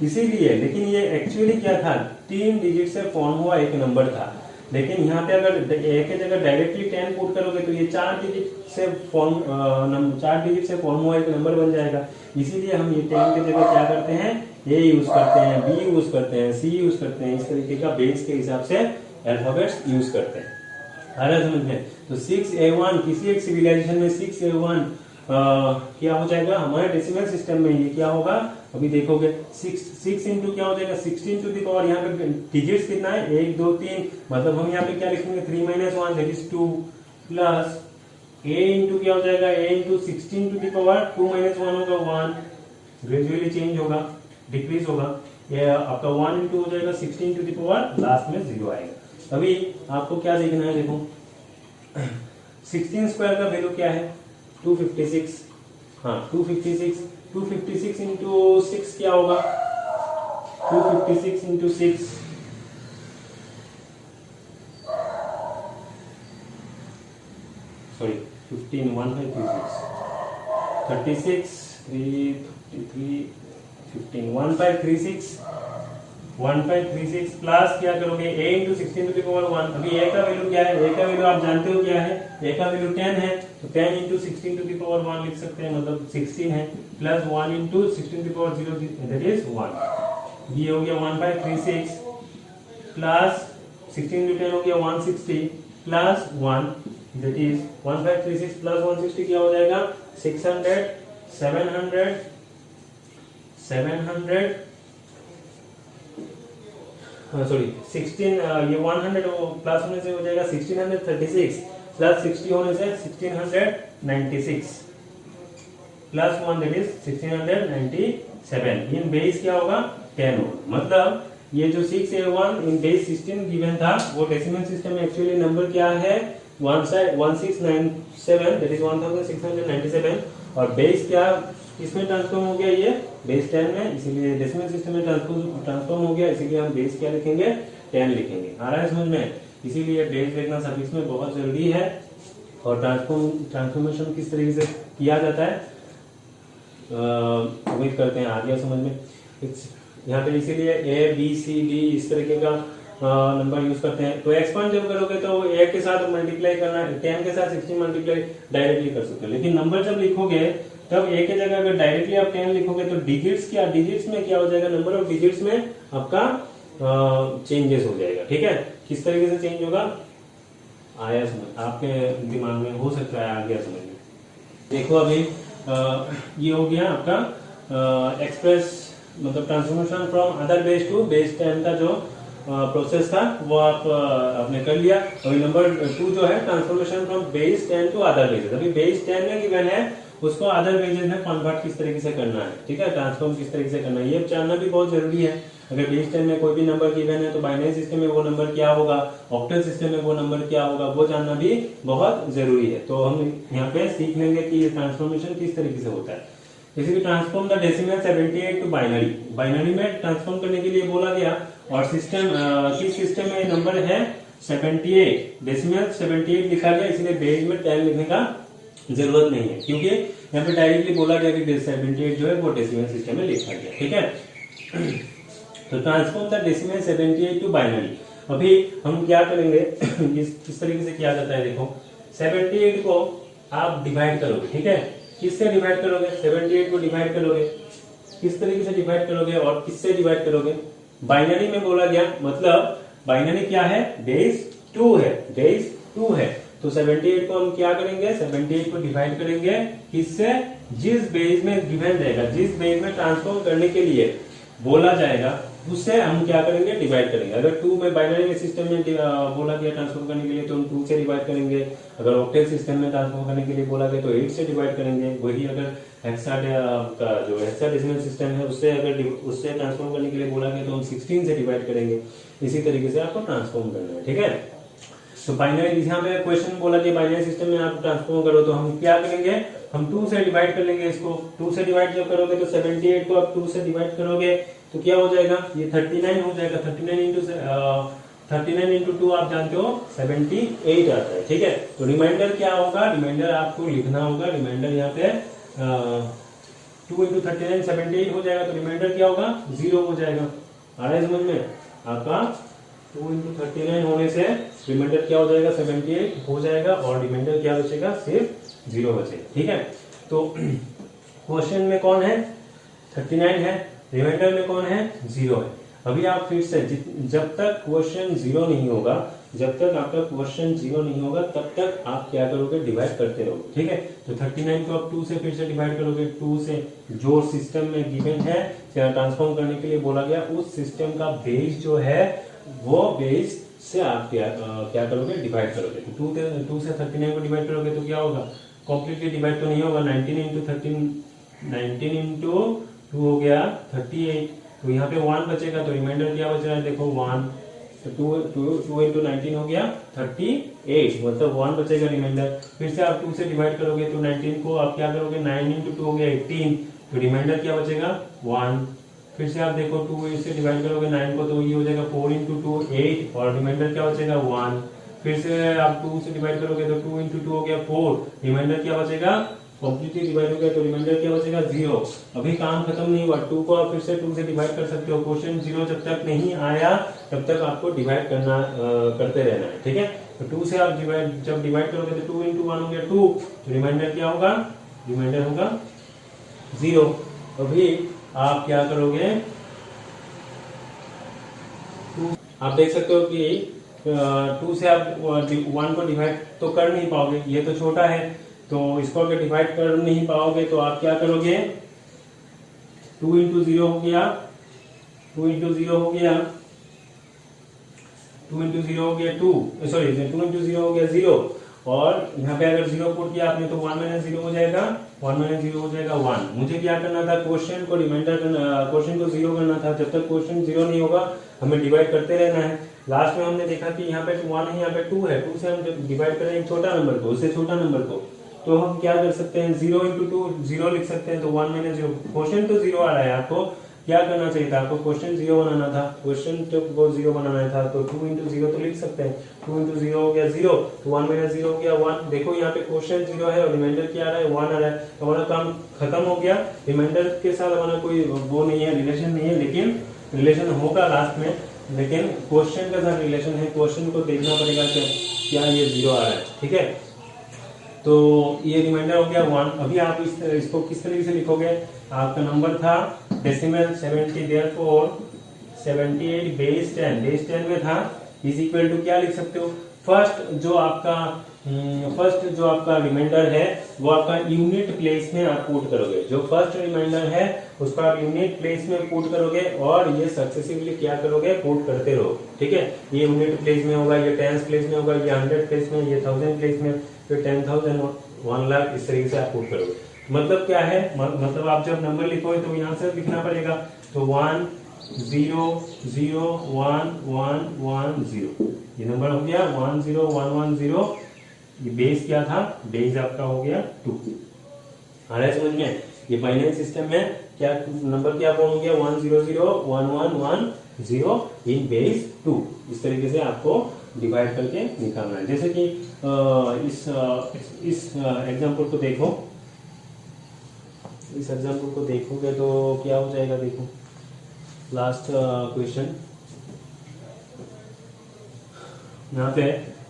इसीलिए। लेकिन ये एक्चुअली क्या था, 3 डिजिट से फॉर्म हुआ एक नंबर था। लेकिन यहाँ पे अगर ए की जगह डायरेक्टली 10 पुट करोगे तो ये 4 डिजिट से फॉर्म हुआ एक नंबर बन जाएगा। इसीलिए हम ये 10 की जगह क्या करते हैं, ए यूज करते हैं, बी यूज करते हैं, सी यूज करते हैं, इस तरीके का बेस के हिसाब से अल्फाबेट्स यूज करते हैं। समझ में, तो 6A1 किसी एक सिविलाइजेशन में 6A1 क्या हो जाएगा हमारे डेसिमल सिस्टम में, ये क्या होगा अभी देखोगे 6 इंटू क्या हो जाएगा 16 टू द पावर, यहाँ पे डिजिट्स कितना है 1 2 3, मतलब हम यहाँ पे क्या लिखेंगे 3 - 1 that is 2 plus a into क्या हो जाएगा a into 16 to the power 2 - 1 होगा 1, ग्रेजुअली चेंज होगा, डिक्रीज होगा, ये आपका 1 इंटू हो जाएगा 16 टू द पावर, लास्ट में 0 आएगा। अभी आपको क्या देखना है, देखो 16 स्क्वायर का वैल्यू क्या है 256। हाँ 256 इंटू 6 क्या होगा 256 इंटू 6 सॉरी 15 1536 353 15 1536 प्लस क्या करोगे a into 16 to the power 1। अभी a का वैल्यू क्या है, a का वैल्यू आप जानते हो क्या है, a का वैल्यू 10 है, तो 10 इंटू 16 टू द पावर 1 लिख सकते हैं, मतलब 16 है, plus 1 into 16 to the power 0 that is 1। ये हो गया 1536 प्लस 16 इंटू 10 हो गया 160 प्लस 1 दैट इज 1536 प्लस 160 क्या हो जाएगा 600 700 सॉरी 16 ये 100 प्लस होने से हो जाएगा 1636 प्लस 60 होने से 1696 plus 1 that is 1697। In base क्या होगा 10 होगा। मतलब ये जो 6A1 इन बेस 16 गिवन था वो डेसिमल सिस्टम में एक्चुअली नंबर क्या है 1697 दैट इज 1697 और बेस क्या इसमें ट्रांसफॉर्म हो गया ये बेस 10 में, इसीलिए डेसिमल सिस्टम में ट्रांसफॉर्म हो गया, इसीलिए हम बेस क्या लिखेंगे 10 लिखेंगे। आ रहा है समझ में? इसीलिए बेस देखना सफिक्स में बहुत जरूरी है। और ट्रांसफॉर्मेशन किस तरीके से किया जाता है उम्मीद करते हैं आ गया समझ में। यहाँ पे इसीलिए A B C D इस तरीके का नंबर यूज करते हैं। तो एक्सपांड जब करोगे तो A के साथ मल्टीप्लाई करना 10 के साथ 16 मल्टीप्लाई डायरेक्टली कर सकते हो, लेकिन नंबर जब लिखोगे तब A के जगह अगर डायरेक्टली आप 10 लिखोगे तो डिजिट्स में क्या हो जाएगा, नंबर ऑफ डिजिट्स में आपका चेंजेस हो जाएगा। ठीक है, किस तरीके से चेंज होगा आया समझ, आपके दिमाग में हो सकता है आ गया समझ में। देखो अभी ये हो गया आपका एक्सप्रेस मतलब transformation from other base to base 10 का जो प्रोसेस था वो आपने कर लिया। अभी नंबर 2 जो है transformation from base 10 to other bases. अभी बेस 10 में गिवन है उसको अदर बेसेस में कन्वर्ट किस तरीके से करना है, ठीक है, ट्रांसफॉर्म किस तरीके से करना है ये जानना भी बहुत जरूरी है। अगर बेस 10 में कोई भी नंबर गिवन है तो बाइनरी सिस्टम में वो नंबर क्या होगा, ऑक्टल सिस्टम में वो नंबर क्या होगा, वो जानना भी बहुत जरूरी है। तो हम यहाँ पे सीख लेंगे कि ये ट्रांसफॉर्मेशन किस तरीके से होता है। जैसे कि transform the decimal 78 to binary, binary में ट्रांसफॉर्म करने के लिए बोला गया और सिस्टम किस सिस्टम में नंबर है 78 डेसिमल 78 लिखा गया, इसलिए बेस में 10 लिखने का जरूरत नहीं है क्योंकि यहाँ पे डायरेक्टली बोला गया कि 78 जो है वो डेसिमल सिस्टम में लिखा गया। ठीक है, तो transform the decimal 78 to binary. अभी हम क्या करेंगे किस तरीके से किया जाता है, देखो 78 को आप डिवाइड करोगे, ठीक है, किससे डिवाइड करोगे 78 को डिवाइड करोगे, किस तरीके से डिवाइड करोगे और किससे डिवाइड करोगे, बाइनरी में बोला गया, मतलब बाइनरी क्या है बेस 2 है, बेस 2 है, तो 78 को हम क्या करेंगे 78 को डिवाइड करेंगे किससे, जिस बेस में गिवन रहेगा, जिस बेस में ट्रांसफॉर्म करने के लिए बोला जाएगा उससे हम क्या करेंगे डिवाइड करेंगे। अगर 2 में बाइनरी सिस्टम में बोला गया ट्रांसफॉर्म करने के लिए तो हम 2 से डिवाइड करेंगे, अगर ऑक्टेल सिस्टम में ट्रांसफॉर्म करने के लिए बोला गया तो 8 से डिवाइड करेंगे। वही अगर हेक्सा जो हेक्साडेसिमल सिस्टम है उससे अगर उससे ट्रांसफॉर्म करने के लिए बोला गया तो हम 16 से डिवाइड करेंगे। इसी तरीके से आपको ट्रांसफॉर्म करना है। ठीक है, तो बाइनरी यहाँ पे क्वेश्चन बोला कि बाइनरी सिस्टम में आप ट्रांसफॉर्म करो तो हम क्या करेंगे, हम 2 से डिवाइड कर लेंगे इसको। 2 से डिवाइड जब करोगे तो 78 को आप 2 से डिवाइड करोगे तो क्या हो जाएगा, ये 39 हो जाएगा। 39 इंटू 2 आप जानते हो 78 आता है। ठीक है, तो रिमाइंडर क्या होगा, रिमाइंडर आपको लिखना होगा, रिमाइंडर यहाँ पे 2 इंटू 39 78 हो जाएगा, तो रिमाइंडर क्या होगा 0 हो जाएगा। आ रहा है समझ में आपका, 2 इंटू 39 होने से रिमाइंडर क्या हो जाएगा 78 हो जाएगा और रिमाइंडर क्या बचेगा सिर्फ 0 बचेगा। ठीक है, तो क्वेश्चन में कौन है 39 है, रिमाइंडर में कौन है 0 है। अभी आप फिर से जब तक क्वेश्चन 0 नहीं होगा, जब तक आपका क्वेश्चन 0 नहीं होगा तब तक आप क्या करोगे डिवाइड करते रहोगे। ठीक है, तो 39 को आप 2 से फिर से डिवाइड करोगे, 2 से जो सिस्टम में गिवन है ट्रांसफॉर्म करने के लिए बोला गया उस सिस्टम का बेस जो है वो बेस से आप क्या करोगे डिवाइड करोगे। तो 2 से 39 को डिवाइड करोगे तो क्या होगा, कॉम्प्लीटली डिवाइड तो नहीं होगा, 19 इंटू 2 हो गया 38, तो यहाँ पे 1 बचेगा, तो रिमाइंडर क्या बच रहा है देखो 1, तो 2 इंटू 19 हो गया 38, मतलब 1 बचेगा रिमाइंडर। फिर से आप 2 से डिवाइड करोगे तो 19 को आप क्या करोगे, 9 इंटू 2 हो गया 18, तो रिमाइंडर क्या बचेगा 1। फिर से आप देखो 2 से डिवाइड करोगे 9 को तो ये हो जाएगा 4 इंटू 2 8, और रिमाइंडर क्या बचेगा 1। फिर से आप 2 से डिवाइड करोगे तो 2 इंटू 2 हो गया 4, रिमाइंडर क्या बचेगा, कॉम्प्लीटली डिवाइड हो गया तो रिमाइंडर क्या बचेगा 0। अभी काम खत्म नहीं हुआ, 2 को आप फिर से 2 से डिवाइड कर सकते हो। क्वेश्चन 0 जब तक नहीं आया तब तक आपको डिवाइड करना करते रहना है, ठीक है। तो 2 से आप जब डिवाइड करोगे तो 2 इंटू 1 हो गया 2, तो रिमाइंडर क्या होगा, रिमाइंडर होगा 0। अभी आप क्या करोगे, आप देख सकते हो कि 2 से आप 1 को डिवाइड तो कर नहीं पाओगे, ये तो छोटा है, तो इसको अगर डिवाइड कर नहीं पाओगे तो आप क्या करोगे, 2 इंटू 0 हो गया, 2 इंटू 0 हो गया, 2 इंटू 0 हो गया 2, सॉरी 2 इंटू 0 हो गया 0, और यहाँ पे अगर 0 पुट किया आपने तो 1 माइनस 0 हो जाएगा, 1 माइनस 0 हो जाएगा 1। मुझे क्या करना था, क्वेश्चन को रिमाइंडर करना, क्वेश्चन को 0 करना था। जब तक क्वेश्चन 0 नहीं होगा हमें डिवाइड करते रहना है। लास्ट में हमने देखा कि यहाँ पे 1 है, यहाँ पे 2 है, 2 से हम जब डिवाइड करें एक छोटा नंबर को, उससे छोटा नंबर को, तो हम क्या कर सकते हैं, 0 इंटू 2 0 लिख सकते हैं, तो 1 माइनस 0, क्वेश्चन तो 0 आ रहा है, आपको क्या करना चाहिए था, आपको क्वेश्चन 0 बनाना था, क्वेश्चन को 0 बनाना था, तो 2 इंटू 0 तो लिख सकते हैं, 2 इंटू 0 हो गया 0, तो 1 माइनस 0 हो गया 1। देखो यहाँ पे क्वेश्चन 0 है और रिमाइंडर क्या आ रहा है 1 आ रहा है, तो हमारा काम खत्म हो गया। रिमाइंडर के साथ हमारा कोई वो नहीं है, रिलेशन नहीं है, लेकिन रिलेशन होगा लास्ट में, लेकिन क्वेश्चन के साथ रिलेशन है, क्वेश्चन को देखना पड़ेगा कि क्या ये 0 आ रहा है, ठीक है। तो ये रिमाइंडर हो गया 1। अभी आप इसको किस तरीके से लिखोगे, आपका नंबर था डेसिमल 70, देयरफॉर 78 बेस 10 में था, इज इक्वल टू क्या लिख सकते हो, फर्स्ट जो आपका रिमाइंडर है वो आपका यूनिट प्लेस में आप पुट करोगे, जो फर्स्ट रिमाइंडर है उसको आप यूनिट प्लेस में पुट करोगे, और ये सक्सेसिवली क्या करोगे, पुट करते रहो, ठीक है। ये यूनिट प्लेस में होगा, ये टेंस प्लेस में होगा, ये 100 प्लेस में, ये 1000 प्लेस में, फिर 10,000 1 लाख, इस तरीके से आप पुट करोगे। मतलब क्या है, मतलब आप जब नंबर लिखोगे तो यहाँ से लिखना पड़ेगा, तो 1 0 0 1 1 1 0, ये नंबर हो गया 1 0 1 1 0। ये बेस क्या था, बेस आपका हो गया 2। आ रहा है समझ में, ये बाइनरी सिस्टम में क्या नंबर क्या फॉर्म हो गया, 1 0 0 1 1 1 0 इन बेस 2। इस तरीके से आपको डिवाइड करके निकालना है। जैसे कि इस एग्जांपल को देखो, इस एग्जांपल को देखोगे तो क्या हो जाएगा, देखो लास्ट क्वेश्चन यहाँ पे,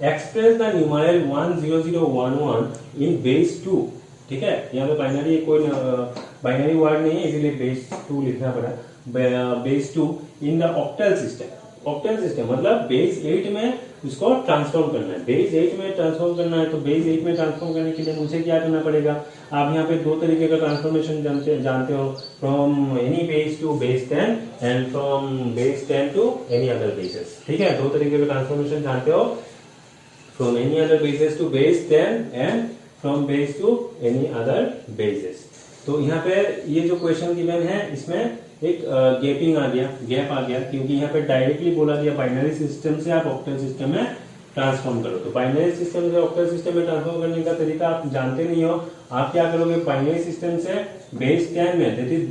express the numeral 10011 in base 2, ठीक है। यहाँ पे बाइनरी कोई बाइनरी वर्ड नहीं है, इसीलिए बेस 2 लिखना पड़ा, base 2 in the octal system. Octal system मतलब बेस 8 में उसको ट्रांसफॉर्म करना है, बेस 8 में ट्रांसफॉर्म करना है। तो बेस 8 में ट्रांसफॉर्म करने के लिए मुझे क्या करना पड़ेगा, आप यहाँ पे 2 तरीके का ट्रांसफॉर्मेशन जानते हो, from any base to base 10 and from base 10 to any other bases, ठीक है। 2 तरीके का ट्रांसफॉर्मेशन जानते हो, from any other bases to base 10 and from base to any other bases. तो यहाँ पे ये जो क्वेश्चन गिवन है इसमें एक गैपिंग आ गया, गैप आ गया, क्योंकि यहाँ पे डायरेक्टली बोला गया बाइनरी सिस्टम से आप ऑक्टल सिस्टम में ट्रांसफॉर्म करो। तो बाइनरी सिस्टम से ऑक्टल सिस्टम में ट्रांसफॉर्म करने का तरीका आप जानते नहीं हो, आप क्या करोगे, बाइनरी सिस्टम से बेस 10 में, दैट इज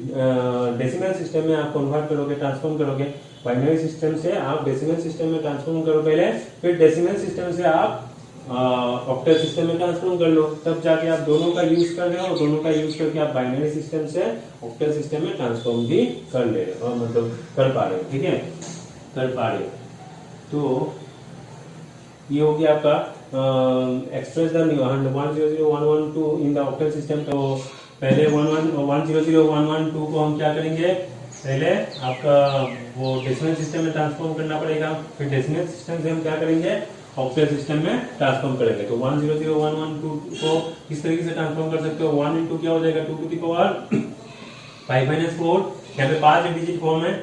डेसिमल सिस्टम में आप कन्वर्ट करोगे, ट्रांसफॉर्म करोगे। बाइनरी सिस्टम से आप डेसिमल सिस्टम में ट्रांसफॉर्म करो पहले, फिर डेसिमल सिस्टम से आप ऑक्टल सिस्टम में ट्रांसफॉर्म कर लो, तब जाके आप दोनों का यूज कर रहे हो, दोनों का यूज करके आप बाइनरी सिस्टम से ऑक्टल सिस्टम में ट्रांसफॉर्म भी कर ले रहे हो, मतलब कर पा रहे हो, ठीक है, कर पा रहे हो। तो ये हो गया आपका express the 1001112 in the octal system. तो पहले 1001112 को हम क्या करेंगे, पहले आपका वो डेसिमल सिस्टम में ट्रांसफॉर्म करना पड़ेगा, फिर डेसिमल सिस्टम से हम क्या करेंगे, ऑक्टल सिस्टम में ट्रांसफॉर्म करेंगे। तो 1001112 को किस तरीके से ट्रांसफॉर्म कर सकते हो, 1 इंटू क्या हो जाएगा, 2 टू द पावर 5 - 4, यहाँ पे 5 डिजिट फॉर्म है,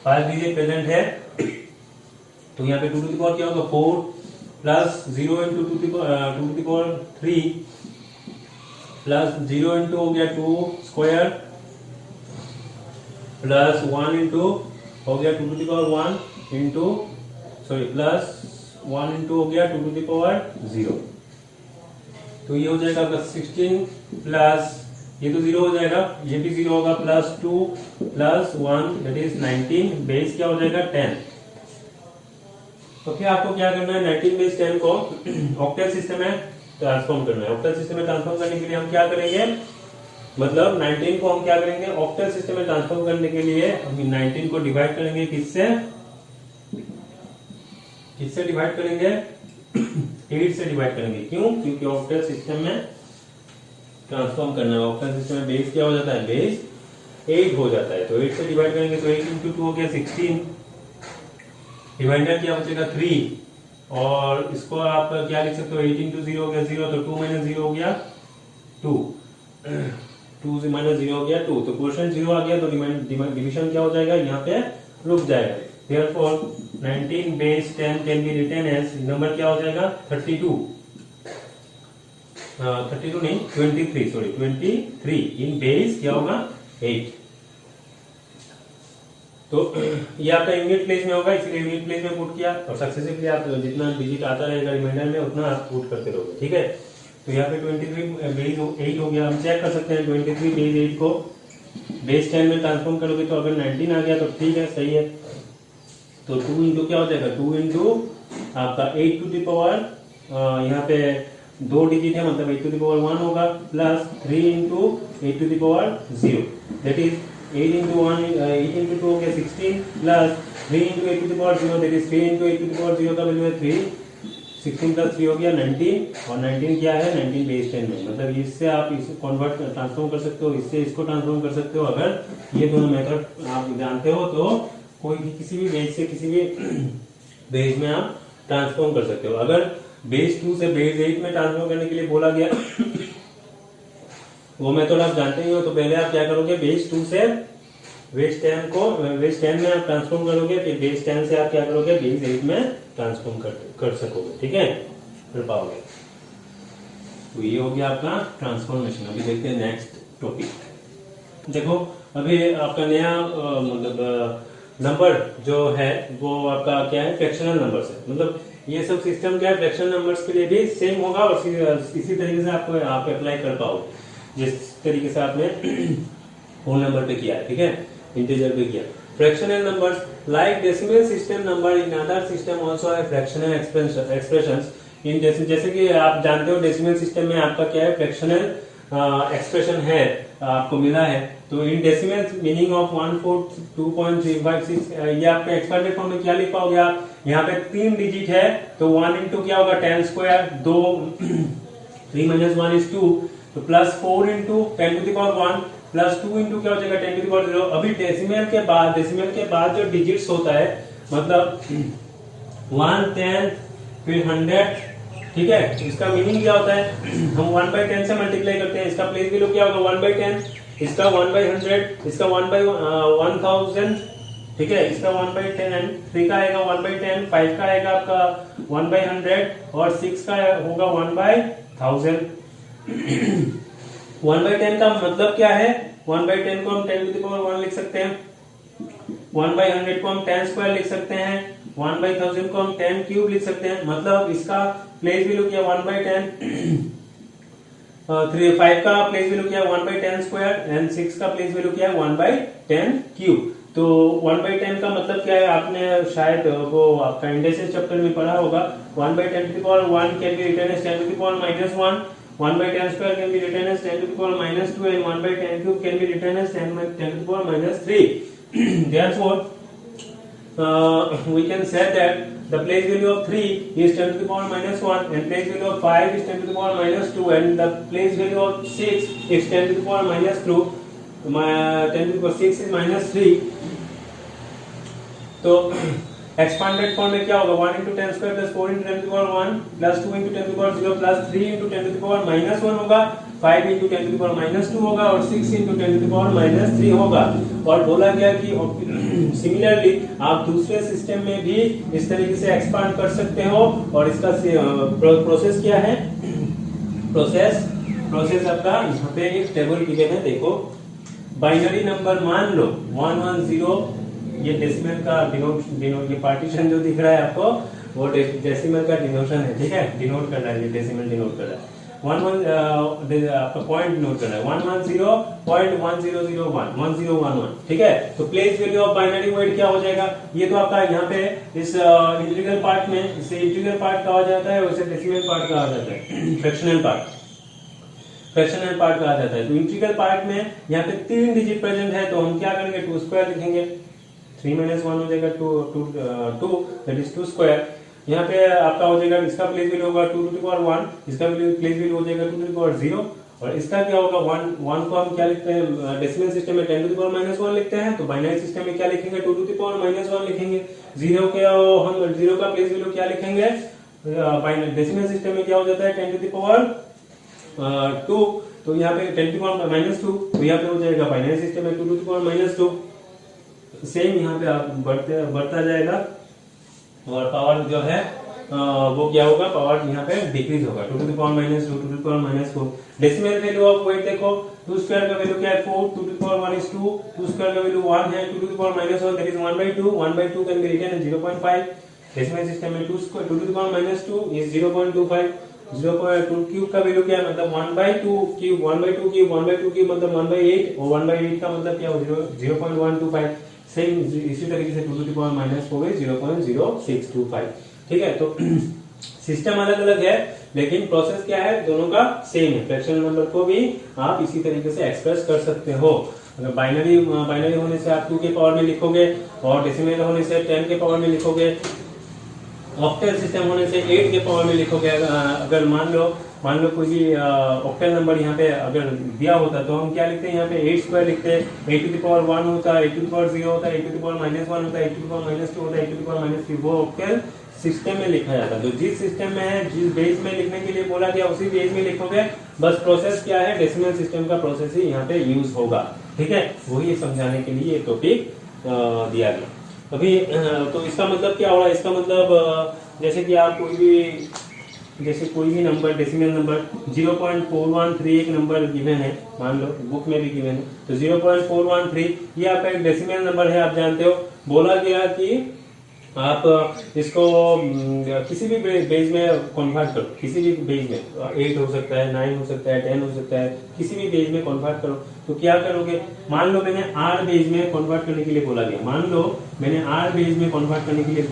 5 डिजिट प्रेजेंट है, तो यहाँ पे 2 टू द पावर क्या होगा 4 plus 0 into 2 to the power 3 plus 0 into हो गया 2 स्क्वायर प्लस 1 इंटू हो गया 2 to the power 1 into sorry plus 1 into हो गया 2 टू द पावर 0। तो ये हो जाएगा आपका 16 प्लस ये तो 0 हो जाएगा, ये भी 0 होगा, plus 2 plus 1 that is 19, base क्या हो जाएगा 10। तो फिर आपको क्या करना है, 19 बेस 10 को ऑक्टल सिस्टम में ट्रांसफॉर्म करना है। ऑक्टल सिस्टम में ट्रांसफॉर्म करने के लिए हम क्या करेंगे, मतलब 19 को हम क्या करेंगे, ऑक्टल सिस्टम में ट्रांसफॉर्म करने के लिए हम 19 को डिवाइड करेंगे किससे डिवाइड करेंगे 8 से डिवाइड करेंगे। क्यों? क्योंकि ऑक्टल सिस्टम में ट्रांसफॉर्म करना है। ऑक्टल सिस्टम में बेस क्या हो जाता है, बेस 8 हो जाता है। तो 8 से डिवाइड करेंगे तो 8 इंटू 2 हो गया 16, रिमाइंडर क्या बचेगा 3, और इसको आप क्या लिख सकते हो 8 इंटू 0 हो गया 0, तो 2 माइनस 0 हो गया 2, 2 से माइनस 0 हो गया 2, तो क्वोशिएंट 0 आ गया, तो डिवीजन क्या हो जाएगा, यहाँ पे रुक जाएगा। Therefore 19 base 10 can be written as number क्या हो जाएगा 32 नहीं 23 सॉरी 23 इन बेस क्या होगा 8। तो ये आपका यूनिट प्लेस में होगा, इसलिए यूनिट प्लेस में पुट किया और सक्सेसिवली आप जितना डिजिट आता रहेगा रिमाइंडर में उतना आप पुट करते रहोगे, ठीक है। तो यहाँ पे 23 बेस 8 हो गया। हम चेक कर सकते हैं 23 बेस 8 को बेस 10 में ट्रांसफॉर्म करोगे तो अगर 19 आ गया तो ठीक है, सही है। तो 2 इंटू क्या हो जाएगा, 2 इंटू आपका 8 टू द पावर यहाँ पे 2 डिजिट है मतलब 8 टू द पावर 1 होगा, plus 3 into 8 to the power 0 that is 8 into 1 8 into 2 हो गया 16, plus 3 into 8 to the power 0 that is 3 into 8 to the power 0 का वैल्यू है 3, 16 प्लस 3 हो गया 19, और 19 क्या है 19 बेस 10 में, मतलब इससे आप इसे कन्वर्ट ट्रांसफॉर्म कर सकते हो, इससे इसको ट्रांसफॉर्म कर सकते हो। अगर ये दोनों मेथड आप जानते हो तो कोई भी किसी भी बेस से किसी भी बेस में आप ट्रांसफॉर्म कर सकते हो। अगर बेस 2 से बेस 8 में ट्रांसफॉर्म करने के लिए बोला गया वो मेथड आप जानते ही हो, तो पहले आप क्या करोगे, बेस 2 से बेस 10 में आप ट्रांसफॉर्म करोगे, फिर बेस 10 से आप क्या करोगे, बेस 8 में ट्रांसफॉर्म कर सकोगे, ठीक है, कर पाओगे। तो ये हो गया आपका ट्रांसफॉर्मेशन। अभी देखते हैं नेक्स्ट टॉपिक। देखो अभी आपका नया मतलब नंबर जो है वो आपका क्या है, फ्रैक्शनल नंबर्स है। मतलब ये सब सिस्टम क्या है, फ्रैक्शनल नंबर्स के लिए भी सेम होगा और इसी तरीके से आपको आप अप्लाई कर पाओगे जिस तरीके से आपने होल नंबर पे किया है, ठीक है, इंटीजर पे किया। Fractional numbers like decimal system number in other system also है फ्रैक्शनल एक्सप्रेशंस इन जैसे कि आप जानते हो डेसिमल सिस्टम में आपका क्या है, फ्रैक्शनल एक्सप्रेशन है आपको मिला है। तो इन डेसिमल मीनिंग ऑफ 142.356 ये आपका एक्सपांडेड फॉर्म में क्या लिख पाओगे आप, यहाँ पे 3 डिजिट है तो 1 इंटू क्या होगा 10 स्क्वायर, 2 3 माइनस 1 इज 2, तो plus 4 into 10 to the power 1 plus 2 into क्या हो जाएगा 10 टू द पावर 0। अभी डेसिमल के बाद जो डिजिट्स होता है मतलब 1 10 फिर 100, ठीक है, इसका मीनिंग क्या होता है, हम 1/10 से मल्टीप्लाई करते हैं, इसका प्लेस वैल्यू क्या होगा 1/10, इसका 1/100, इसका 1/1000, ठीक है, इसका 1/10, 3 का आएगा 1/10, 5 का आएगा आपका 1/100 और 6 का होगा 1/1000। 1/10 का मतलब क्या है, 1/10 को हम 10 टू द पावर 1 लिख सकते हैं, 1/100 को हम 10 स्क्वायर लिख सकते हैं, 1/1000 को हम 10 क्यूब लिख सकते हैं। मतलब इसका प्लेस वैल्यू क्या 1/10, 5 का प्लेस वैल्यू क्या है 1/10 स्क्वायर एंड 6 का प्लेस वैल्यू क्या है 1/10 क्यूब। तो 1/10 का मतलब क्या है, आपने शायद वो आपका इंडेक्सेस चैप्टर में पढ़ा होगा, 1/10 to the power 1 can be written as 10 to the power -1, 1/10 square can be written as 10 to the power -2 and 1/10 cube can be written as 10 to the power -3. Therefore, we can say that the place value of 3 is 10 to the power -1 and place value of 5 is 10 to the power -2 and the place value of 6 is 10 to the power -2. 10 to the power 6 is -3. तो expanded form में क्या होगा 1 into 10 square plus 4 into 10 to the power 1 plus 2 into 10 to the power 0 plus 3 into 10 to the power -1 होगा, 5 into 10 to the power -2 होगा और 6 into 10 to the power -3 होगा। और बोला गया कि सिमिलरली आप दूसरे सिस्टम में भी इस तरीके से एक्सपांड कर सकते हो और इसका प्रोसेस क्या है, प्रोसेस आपका यहाँ पे एक टेबल गिवन है, देखो बाइनरी नंबर मान लो 110, ये डेसिमल का डिनोट ये पार्टीशन जो दिख रहा है आपको वो डेसिमल का डिनोशन है, ठीक है, डिनोट कर रहा है, ये डेसिमल डिनोट कर रहा है। आपका पॉइंट नोट करना है 110.1001 ठीक है। तो place value of binary word क्या हो जाएगा, ये तो आपका यहाँ पे इस इंटीग्रल पार्ट में, इसे इंटीग्रल पार्ट कहा जाता है, उसे डेसिमल पार्ट कहा जाता है, फ्रैक्शनल पार्ट कहा जाता है। तो इंटीग्रल पार्ट में यहाँ पे 3 डिजिट प्रेजेंट है, तो हम क्या करेंगे 2 स्क्वायर लिखेंगे, 3 - 1 हो जाएगा 2 दैट इज 2 स्क्वायर। यहाँ पे आपका हो जाएगा, इसका प्लेस वैल्यू होगा 2 to the power 1, इसका प्लेस वैल्यू हो जाएगा 2 to the power 0, और इसका क्या होगा 1 को हम क्या लिखते हैं डेसिमल सिस्टम में 10 to the power -1 लिखते हैं, तो बाइनरी सिस्टम में क्या लिखेंगे 2 to the power -1 लिखेंगे। 0 के हम 0 का प्लेस वैल्यू क्या लिखेंगे, डेसिमल सिस्टम में क्या हो जाता है 10 to the power 2, तो यहाँ पे 10 to the power -2, तो यहाँ पे हो जाएगा बाइनरी सिस्टम में 2 to the power -2। सेम यहाँ पे आप बढ़ता जाएगा और पावर जो है वो क्या होगा, पावर यहाँ पे डिक्रीज होगा 2 to the power -2, 2 to the power -4। Decimal value of weight देखो 2 स्क्वायर का वैल्यू क्या है 4, 2 to the power 1 is 2, 2 square का वैल्यू 1 है, 2 to the power -1 that is 1/2, 1/2 can be written as 0.5। Decimal system में 2 to the power -2 इज 0.25, 0.2 cube का value क्या है मतलब 1/2 क्यूब, 1/2 क्यूब, 1/2 क्यूब मतलब 1/8, और 1/8 का मतलब क्या हो 0.125। सेम इसी तरीके से 2 to the power -4 is 0.0625, ठीक है। तो सिस्टम अलग अलग है लेकिन प्रोसेस क्या है, दोनों का सेम है। फ्रैक्शनल नंबर को भी आप इसी तरीके से एक्सप्रेस कर सकते हो। अगर बाइनरी होने से आप 2 के पावर में लिखोगे, और डेसिमल होने से 10 के पावर में लिखोगे, ऑक्टल सिस्टम होने से 8 के पावर में लिखोगे। अगर मान लो कोई भी ऑक्टल नंबर यहाँ पे अगर दिया होता तो हम क्या लिखते हैं, यहाँ पे 8 स्क्वायर लिखते हैं, 8 to the power 1 होता है, 8 to the power 0 होता है, 8 to the power -1 होता है, 8 to the power -2 होता है, 8 to the power -3, वो ऑक्टल सिस्टम में लिखा जाता है। तो जिस सिस्टम में है, जिस बेस में लिखने के लिए बोला गया उसी बेस में लिखोगे, बस प्रोसेस क्या है डेसिमल सिस्टम का प्रोसेस ही यहाँ पे यूज होगा, ठीक है। वही समझाने के लिए ये टॉपिक दिया गया। अभी तो इसका मतलब क्या हो रहा है, इसका मतलब जैसे कि आप कोई भी नंबर डेसिमल नंबर 0.413 एक नंबर गिवन है, मान लो बुक में भी गिवन है, तो 0.413 ये आपका एक डेसिमल नंबर है, आप जानते हो। बोला गया कि आप इसको किसी भी बेस में कन्वर्ट करो, किसी भी बेस में 8 हो सकता है, 9 हो सकता है, 10 हो सकता है, किसी भी बेस में कन्वर्ट करो। तो क्या करोगे, मान लो मैंने R बेस में कन्वर्ट करने के लिए बोला गया, मान लो मैंने R बेस में कन्वर्ट करने के लिए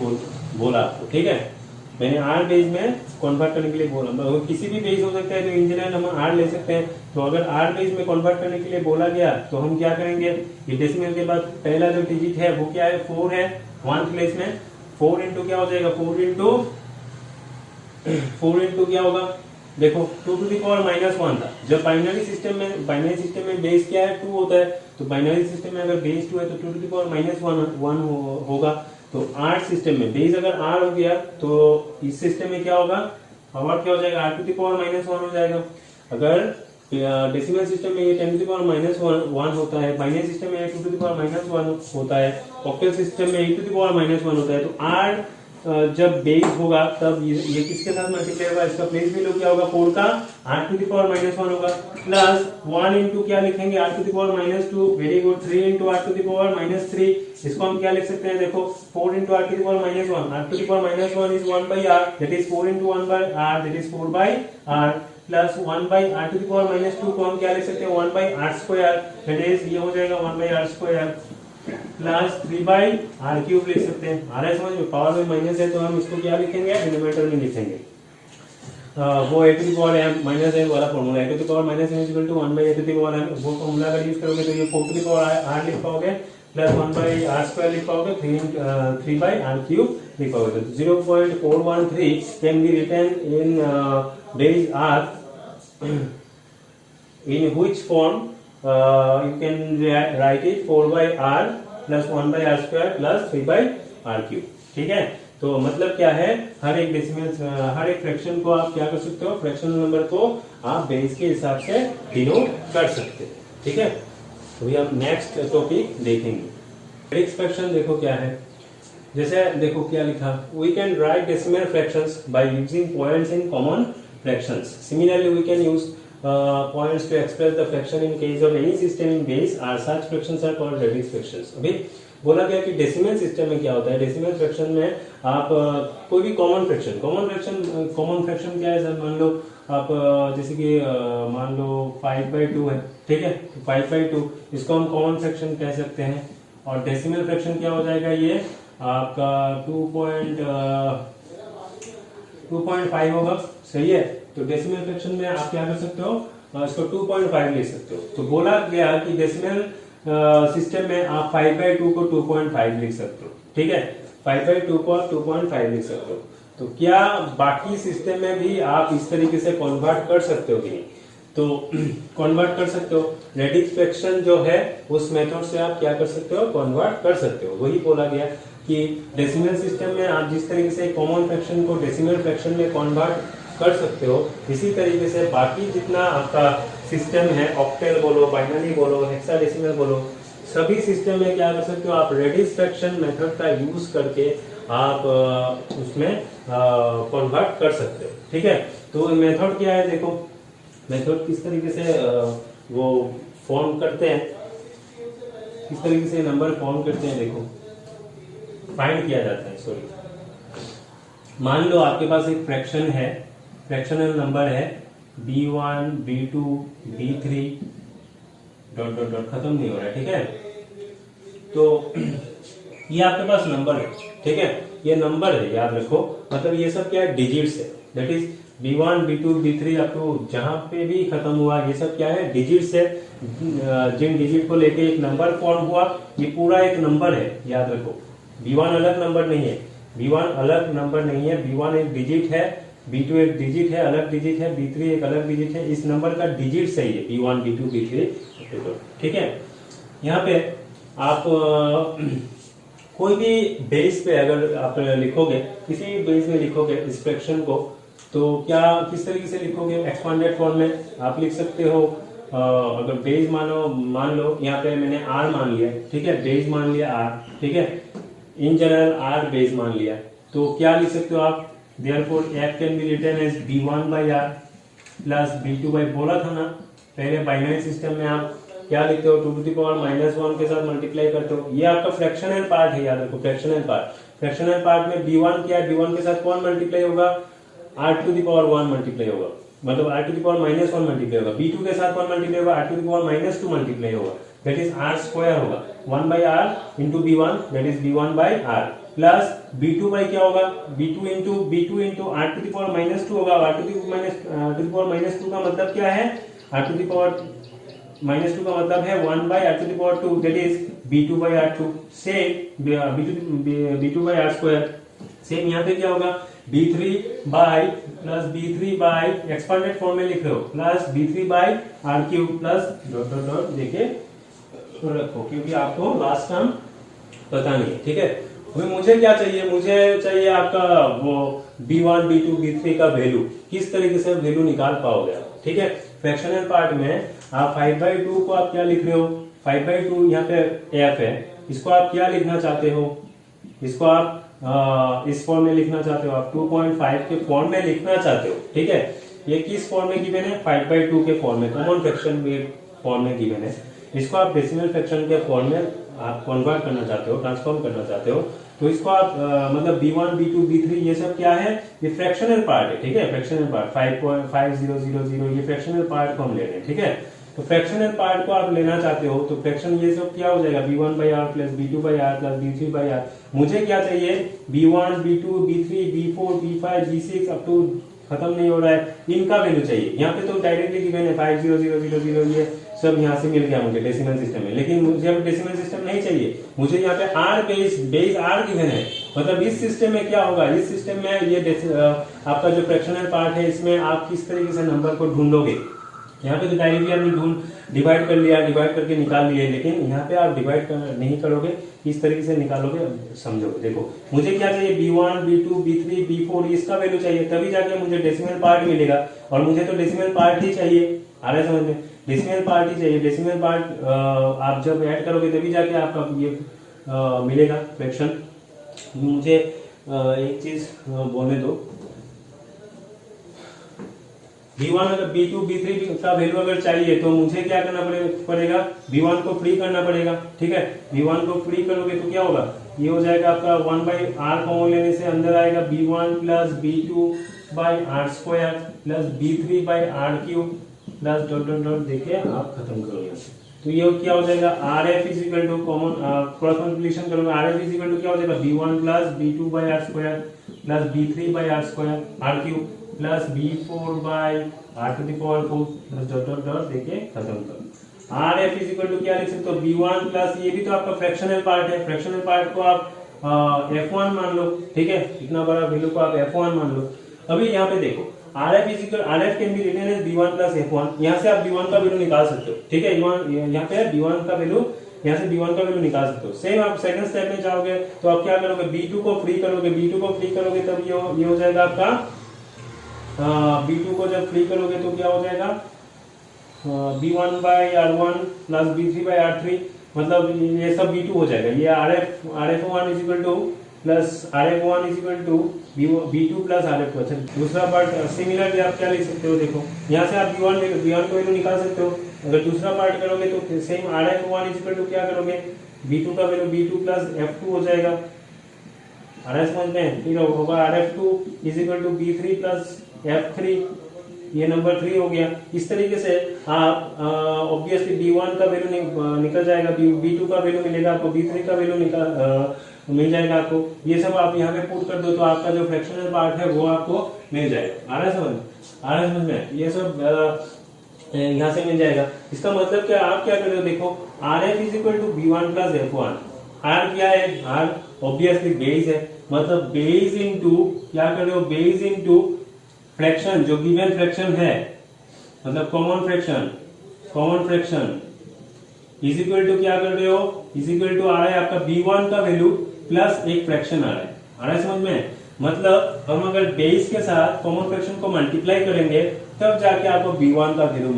बोला आपको, ठीक है। मैंने R बेस में कन्वर्ट करने के लिए बोला, किसी भी बेस हो सकता है, तो इन जनरल हम R ले सकते हैं। तो अगर R बेस में कन्वर्ट करने के लिए बोला गया तो हम क्या करेंगे, ये डेसिमल के बाद पहला जो डिजिट है वो क्या है 4 है, 1 प्लेस में 4 इंटू क्या हो जाएगा 4 इंटू क्या होगा, देखो 2 to the power -1 था। जब बाइनरी सिस्टम में बेस क्या है 2 होता है, तो बाइनरी सिस्टम में अगर बेस 2 है तो 2 to the power -1 होगा। तो R सिस्टम में बेस अगर R हो गया तो इस सिस्टम में क्या होगा, पावर क्या हो जाएगा R to the power -1 हो जाएगा। अगर डेसिमल सिस्टम में ये 10 to the power -1 होता है, बाइनरी सिस्टम में 2 to the power -1 होता है, ऑक्टल सिस्टम में 8 to the power -1 होता है। तो R जब बेस होगा तब ये किसके साथ मल्टीप्लाई होगा, इसका प्लेस वैल्यू क्या होगा 4 का R to the power -1 होगा, प्लस 1 इंटू क्या लिखेंगे R to the power -2, very good, 3 into R to the power -3, इसको हम क्या लिख सकते हैं, देखो 4 into R to the power -1, R to the power -1 is 1/R, that is 4 into 1/R, that is 4/R, plus 1/R to the power -2 को हम क्या लिख सकते हैं 1/R², that is ये हो जाएगा 1/R², प्लस 3/R³ लिख सकते हैं। आ रहा है समझ में, पावर में माइनस है तो हम इसको क्या लिखेंगे डिनोमिनेटर में लिखेंगे। वो a to the power m minus है वाला formula, a to the power -m is equal to 1/a to the power m, वो फॉर्मूला अगर यूज करोगे तो ये 4 to the power r लिख पाओगे, प्लस 1/R² लिख पाओगे, 3/R³ लिख पाओगे। तो 0.413 can be written in base r, in which form you can write it 4/R plus 1/R² plus 3/R³, ठीक है। तो मतलब क्या है, हर एक डेसिमल हर एक फ्रैक्शन को आप क्या कर सकते हो, फ्रैक्शनल नंबर को आप बेस के हिसाब से डिनोट कर सकते हैं, ठीक है। तो हम नेक्स्ट टॉपिक देखेंगे। फ्रैक्शन देखो क्या है, जैसे देखो क्या लिखा, we can write decimal fractions by using points in common fractions, similarly we can use points to express the fraction in case of any system in base are such fractions are called radix fractions। अभी बोला गया कि decimal system में क्या होता है, decimal fraction में आप कोई भी कॉमन फ्रैक्शन क्या है सर, मान लो आप जैसे कि मान लो 5/2 है, ठीक है, तो 5/2 इसको हम कॉमन फ्रैक्शन कह सकते हैं। और डेसिमल फ्रैक्शन क्या हो जाएगा, ये आपका 2.5 होगा, सही है। तो डेसिमल फ्रैक्शन में आप क्या कर सकते हो, इसको 2.5 लिख सकते हो। तो बोला गया कि डेसिमल सिस्टम में आप 5/2 को 2.5 लिख सकते हो, ठीक है, 5/2 को आप 2.5 लिख सकते हो। तो क्या बाकी सिस्टम में भी आप इस तरीके से कन्वर्ट कर सकते हो कि नहीं, तो कन्वर्ट कर सकते हो। रेडिक्स फ्रैक्शन जो है उस मेथड से आप क्या कर सकते हो, कन्वर्ट कर सकते हो। वही बोला गया कि डेसिमल सिस्टम में आप जिस तरीके से कॉमन फ्रैक्शन को डेसिमल फ्रैक्शन में कन्वर्ट कर सकते हो, इसी तरीके से बाकी जितना आपका सिस्टम है, ऑक्टेल बोलो, बाइनरी बोलो, हेक्साडेसिमल बोलो, सभी सिस्टम में क्या कर सकते हो आप, रेडिक्स फ्रैक्शन मेथड का यूज करके आप उसमें कन्वर्ट कर सकते हो, ठीक है। तो मेथड क्या है, देखो मेथड किस तरीके से वो फॉर्म करते हैं, किस तरीके से नंबर फॉर्म करते हैं, देखो फाइंड किया जाता है, सॉरी। मान लो आपके पास एक फ्रैक्शन है, फ्रैक्शनल नंबर है b1 b2 b3 dot dot dot, खत्म नहीं हो रहा है, ठीक है। तो ये आपके पास नंबर है, ठीक है, ये नंबर है, याद रखो, मतलब ये सब क्या है, डिजिट्स है। That is b1 b2 b3 up to जहां पे भी खत्म हुआ, ये सब क्या है, डिजिट्स है। जिन डिजिट को लेके एक नंबर फॉर्म हुआ, ये पूरा एक नंबर है, याद रखो। b1 अलग नंबर नहीं है, b1 अलग नंबर नहीं है, b1 एक डिजिट है, b2 एक डिजिट है, अलग डिजिट है, b3 एक अलग डिजिट है। इस नंबर का डिजिट सही है, b1 b2 b3, ठीक है। यहाँ पे आप कोई भी बेस पे अगर आप लिखोगे, किसी भी बेस में लिखोगे इस फ्रैक्शन को, तो क्या किस तरीके से लिखोगे, एक्सपांडेड फॉर्म में आप लिख सकते हो। अगर बेस मान लो यहाँ पे मैंने r मान लिया, ठीक है, बेस मान लिया r, ठीक है, इन जनरल r बेस मान लिया, तो क्या लिख सकते हो आप, therefore f can be written as b1 by r plus b2 by, बोला था ना पहले बाइनरी सिस्टम में आप क्या लिखते हो, 2 to the power -1 के साथ मल्टीप्लाई करते हो। ये आपका फ्रैक्शनल पार्ट है, याद रखो फ्रैक्शनल पार्ट। फ्रैक्शनल पार्ट में b1 क्या है, b1 के साथ कौन मल्टीप्लाई होगा, r to the power 1 multiply होगा, मतलब r to the power -1 multiply होगा। b2 के साथ कौन मल्टीप्लाई होगा, r to the power -2 multiply होगा, दैट इज r स्क्वायर होगा, 1 by r into b1, that is b1 by r plus b2 by क्या होगा, b2 into r to the power -2 होगा। r to the power -2 का मतलब क्या है, r to the power -2 का मतलब है 1 by r to the power 2, that is b2 by r2 से b2 by r square। Same यहाँ पे क्या होगा, b3 by plus b3 by expanded form में लिख रहे हो, plus b3 by r cube plus dot dot dot देके रखो, क्योंकि आपको लास्ट टर्म पता नहीं है, ठीक है। अभी मुझे क्या चाहिए, मुझे चाहिए आपका वो b1 b2 b3 का वैल्यू, किस तरीके से वैल्यू निकाल पाओगे आप, ठीक है। फ्रैक्शनल पार्ट में आप 5/2 को आप क्या लिख रहे हो, 5/2 यहाँ पे f है, इसको आप क्या लिखना चाहते हो, इसको आप इस फॉर्म में लिखना चाहते हो, आप 2.5 के फॉर्म में लिखना चाहते हो, ठीक है। ये किस फॉर्म में गिवन है, 5/2 के फॉर्म में, कॉमन फ्रैक्शन के फॉर्म में गिवन है। इसको आप डेसिमल फ्रैक्शन के फॉर्म में आप कन्वर्ट करना चाहते हो, ट्रांसफॉर्म करना चाहते हो, तो इसको आप मतलब b1 b2 b3 ये सब क्या है, ये फ्रैक्शनल पार्ट है, ठीक है। फ्रैक्शनल पार्ट 5.5000 ये फ्रैक्शनल पार्ट को हम ले रहे हैं, ठीक है। तो फ्रैक्शनल पार्ट को आप लेना चाहते हो, तो फ्रैक्शन ये सब क्या हो जाएगा, b1 by r plus b2 by r plus b3 by r। मुझे क्या चाहिए, b1 b2 b3 b4 b5 b6 up to खत्म नहीं हो रहा है, इनका वैल्यू चाहिए। यहाँ पे तो डायरेक्टली गिवन है 50000 ये सब यहाँ से मिल गया मुझे डेसिमल सिस्टम में, लेकिन मुझे अब डेसिमल सिस्टम नहीं चाहिए, मुझे यहाँ पे r बेस r गिवन है। मतलब इस सिस्टम में क्या होगा, इस सिस्टम में ये आपका जो फ्रैक्शनल पार्ट है, इसमें आप किस तरीके से नंबर को ढूंढोगे। यहाँ पे तो डायरेक्टली आपने डिवाइड कर लिया, डिवाइड करके निकाल लिए, लेकिन यहाँ पे आप डिवाइड नहीं करोगे, इस तरीके से निकालोगे। समझोगे, देखो मुझे क्या चाहिए, b1 b2 b3 b4 इसका वैल्यू चाहिए, तभी जाके मुझे डेसिमल पार्ट मिलेगा, और मुझे तो डेसिमल पार्ट ही चाहिए, आ रहा है समझ में, डेसिमल पार्ट ही चाहिए। डेसिमल पार्ट आप जब ऐड करोगे तभी जाके आपका ये मिलेगा फ्रैक्शन। मुझे एक चीज बोलने दो, B1 अगर B2 B3 का वैल्यू अगर चाहिए तो मुझे क्या करना पड़ेगा, B1 को फ्री करना पड़ेगा, ठीक है। B1 को फ्री करोगे तो क्या होगा, ये हो जाएगा आपका 1/r कॉमन लेने से अंदर आएगा B1 plus B2/r² plus B3/r³ plus dot dot dot देके आप खत्म करोगे। तो ये क्या हो जाएगा, RF is equal to common cross multiplication करोगे, RF इज इक्वल टू क्या हो जाएगा, B1 plus B2/r² plus B3/r² r³ plus B4/r⁴ plus dot dot dot देके खत्म करो। RF इज इक्वल टू क्या लिख सकते हो, B1 प्लस ये भी तो आपका फ्रैक्शनल पार्ट है, फ्रैक्शनल पार्ट को आप F1 मान लो, ठीक है, इतना बड़ा वैल्यू को आप F1 मान लो। अभी यहाँ पे देखो RF is equal, RF can be written as B1 plus F1, यहाँ से आप B1 का वैल्यू निकाल सकते हो, ठीक है, यहाँ पे B1 का वैल्यू, यहाँ से B1 का वैल्यू निकाल सकते हो। सेम आप सेकंड स्टेप में जाओगे तो आप क्या करोगे, B2 को फ्री करोगे, B2 को फ्री करोगे तब ये हो जाएगा आपका B2 को जब फ्री करोगे तो क्या हो जाएगा, B1/r1 प्लस B3/r3, मतलब ये सब B2 हो जाएगा। ये RF1 is equal to plus RF1 is equal to B2 plus RF2। अच्छा, दूसरा पार्ट सिमिलरली आप क्या लिख सकते हो, देखो यहाँ से आप B1 को वैल्यू निकाल सकते हो। अगर दूसरा पार्ट करोगे तो same RF1 is equal to क्या करोगे, B2 का वैल्यू B2 प्लस F2 हो जाएगा, RF समझ में, ठीक होगा। RF2 is equal to B3 plus F3, ये नंबर 3 हो गया। इस तरीके से आप ऑब्वियसली B1 का वैल्यू निकल जाएगा, B2 का वैल्यू मिलेगा आपको, B3 का वैल्यू मिल जाएगा आपको। ये सब आप यहाँ पे पुट कर दो तो आपका जो फ्रैक्शनल पार्ट है वो आपको मिल जाएगा। आ रहा है समझ में, ये सब यहाँ से मिल जाएगा। इसका मतलब क्या, आप क्या कर रहे हो, देखो RF is equal to B1 plus F1। R क्या है, R ऑब्वियसली बेस है, मतलब बेस इनटू क्या कर रहे हो, बेस इनटू फ्रैक्शन, जो गिवन फ्रैक्शन है, मतलब common fraction is equal to क्या कर रहे हो, इज इक्वल टू आ रहा है आपका B1 का वैल्यू प्लस एक फ्रैक्शन आ रहा है समझ में। मतलब हम अगर बेस के साथ कॉमन फ्रैक्शन को मल्टीप्लाई करेंगे तब जाके आपको B1 का वैल्यू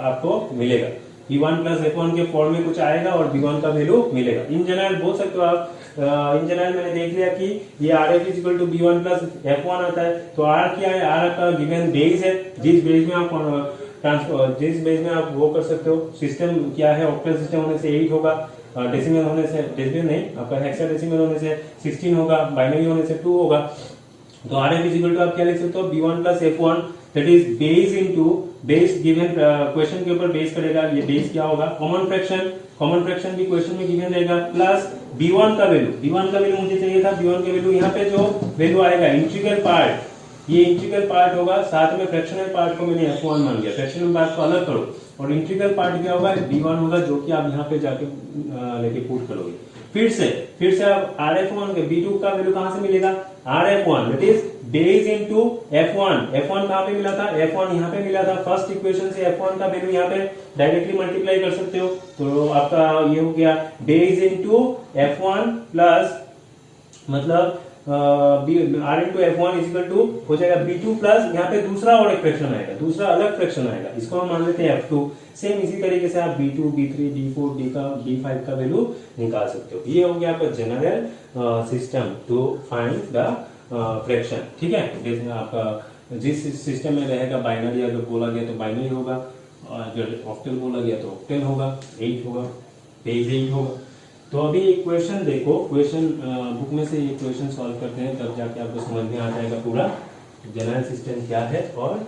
आपको मिलेगा। B1 प्लस F1 के फॉर्म में कुछ आएगा और B1 का वैल्यू मिलेगा। इन जनरल बोल सकते हो आप, इन जनरल मैंने देख लिया कि ये RF is equal to B1 plus F1 आता है। तो R क्या है, R आपका गिवन बेस है, जिस बेस में आप वो कर सकते हो। सिस्टम क्या है, ऑक्टल सिस्टम होने से 8 होगा, डेसिमल होने से, डेसिमल नहीं आपका हेक्साडेसिमल होने से 16 होगा, बाइनरी होने से 2 होगा। तो RF इज इक्वल टू आप क्या लिख सकते हो, B1 plus F1, that is base into base, given question के ऊपर बेस करेगा, ये बेस क्या होगा, कॉमन फ्रैक्शन भी क्वेश्चन में गिवन रहेगा, प्लस B1 का वैल्यू मुझे चाहिए था, B1 का वैल्यू यहाँ पे जो वैल्यू आएगा इंटीग्रल पार्ट, ये इंटीग्रल पार्ट होगा, साथ में फ्रैक्शनल पार्ट को मैंने F1 मान लिया, फ्रैक्शनल पार्ट को अलग करो और इंटीग्रल पार्ट क्या होगा, B1 होगा, जो कि आप यहाँ पे जाके लेके पुट करोगे। फिर से आप RF1 के B2 का वैल्यू कहां से मिलेगा, RF1 that is base into F1 कहां पे मिला था, F1 यहाँ पे मिला था। फर्स्ट इक्वेशन से F1 का वैल्यू यहाँ पे डायरेक्टली मल्टीप्लाई कर सकते हो, तो आपका ये हो गया बेस इनटू F1 प्लस मतलब R into F1 is equal to हो जाएगा B2 प्लस यहाँ पे दूसरा और एक फ्रैक्शन आएगा, दूसरा अलग फ्रैक्शन आएगा, इसको हम मान लेते हैं F2। सेम इसी तरीके से आप B2, B3, D4, D5 का वैल्यू निकाल सकते हो। ये हो गया आपका general system to find the fraction, ठीक है। जैसे आपका जिस सिस्टम में रहेगा, बाइनरी अगर बोला गया तो बाइनरी होगा, अगर ऑक्टल बोला गया तो ऑक्टल होगा, 8 होगा, पेज 8 होगा। तो अभी एक क्वेश्चन देखो, क्वेश्चन बुक में से ये क्वेश्चन सॉल्व करते हैं, तब जाके आपको समझ में आ जाएगा पूरा जनरल सिस्टम क्या है और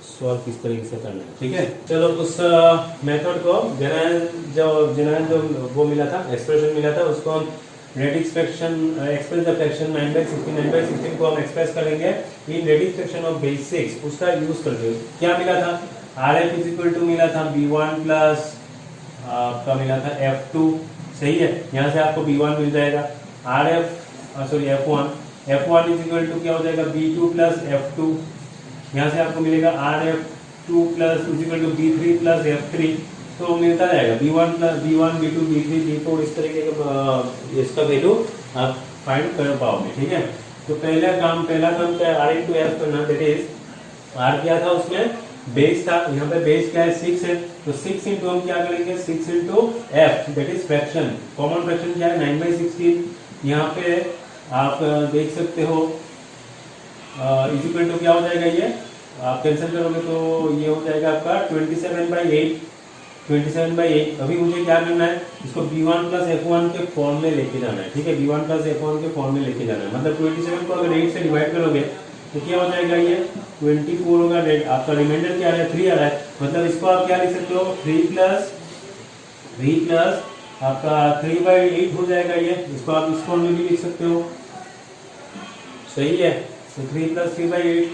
सॉल्व किस तरीके से करना है, ठीक है। चलो उस मेथड को जनरल जो वो मिला था, एक्सप्रेशन मिला था, उसको हम radix fraction express the fraction 9/16 को हम एक्सप्रेस करेंगे इन रेडिक्स फ्रैक्शन ऑफ बेस 6, उसका यूज करके क्या मिला था, RF इज इक्वल टू मिला था B1 प्लस आपका मिला था F2, सही है। यहाँ से आपको B1 मिल जाएगा, F1 इज इक्वल टू क्या हो जाएगा, B2 प्लस F2, यहाँ से आपको मिलेगा RF2 plus is equal to B3 plus F3, तो मिलता रहेगा B1 plus B1, B2, B3, B4, इस तरीके का इसका वैल्यू आप फाइंड कर पाओगे, ठीक है। तो पहला काम क्या है, R इंटू F करना, दैट इज R क्या था उसमें, बेस था, यहाँ पे बेस क्या है 6 है, तो 6 इंटू हम क्या करेंगे, 6 into F that is fraction, common fraction क्या है 9/16। यहाँ पे आप देख सकते हो इज इक्वल टू क्या हो जाएगा, ये आप कैंसिल करोगे तो ये हो जाएगा आपका 27/8। 27/8। अभी मुझे क्या करना है, इसको b1 प्लस f1 के फॉर्म में लेके जाना है। ठीक है, b1 प्लस f1 के फॉर्म में लेके जाना है। मतलब 27 को अगर 8 से डिवाइड करोगे तो क्या हो जाएगा, ये 24 होगा। आपका रिमाइंडर क्या आ रहा है, 3 आ रहा है। मतलब इसको आप क्या लिख सकते हो, 3 प्लस आपका 3/8 हो जाएगा। ये इसको आप इस फॉर्म में भी लिख सकते हो, सही है। तो 3 प्लस 3/8।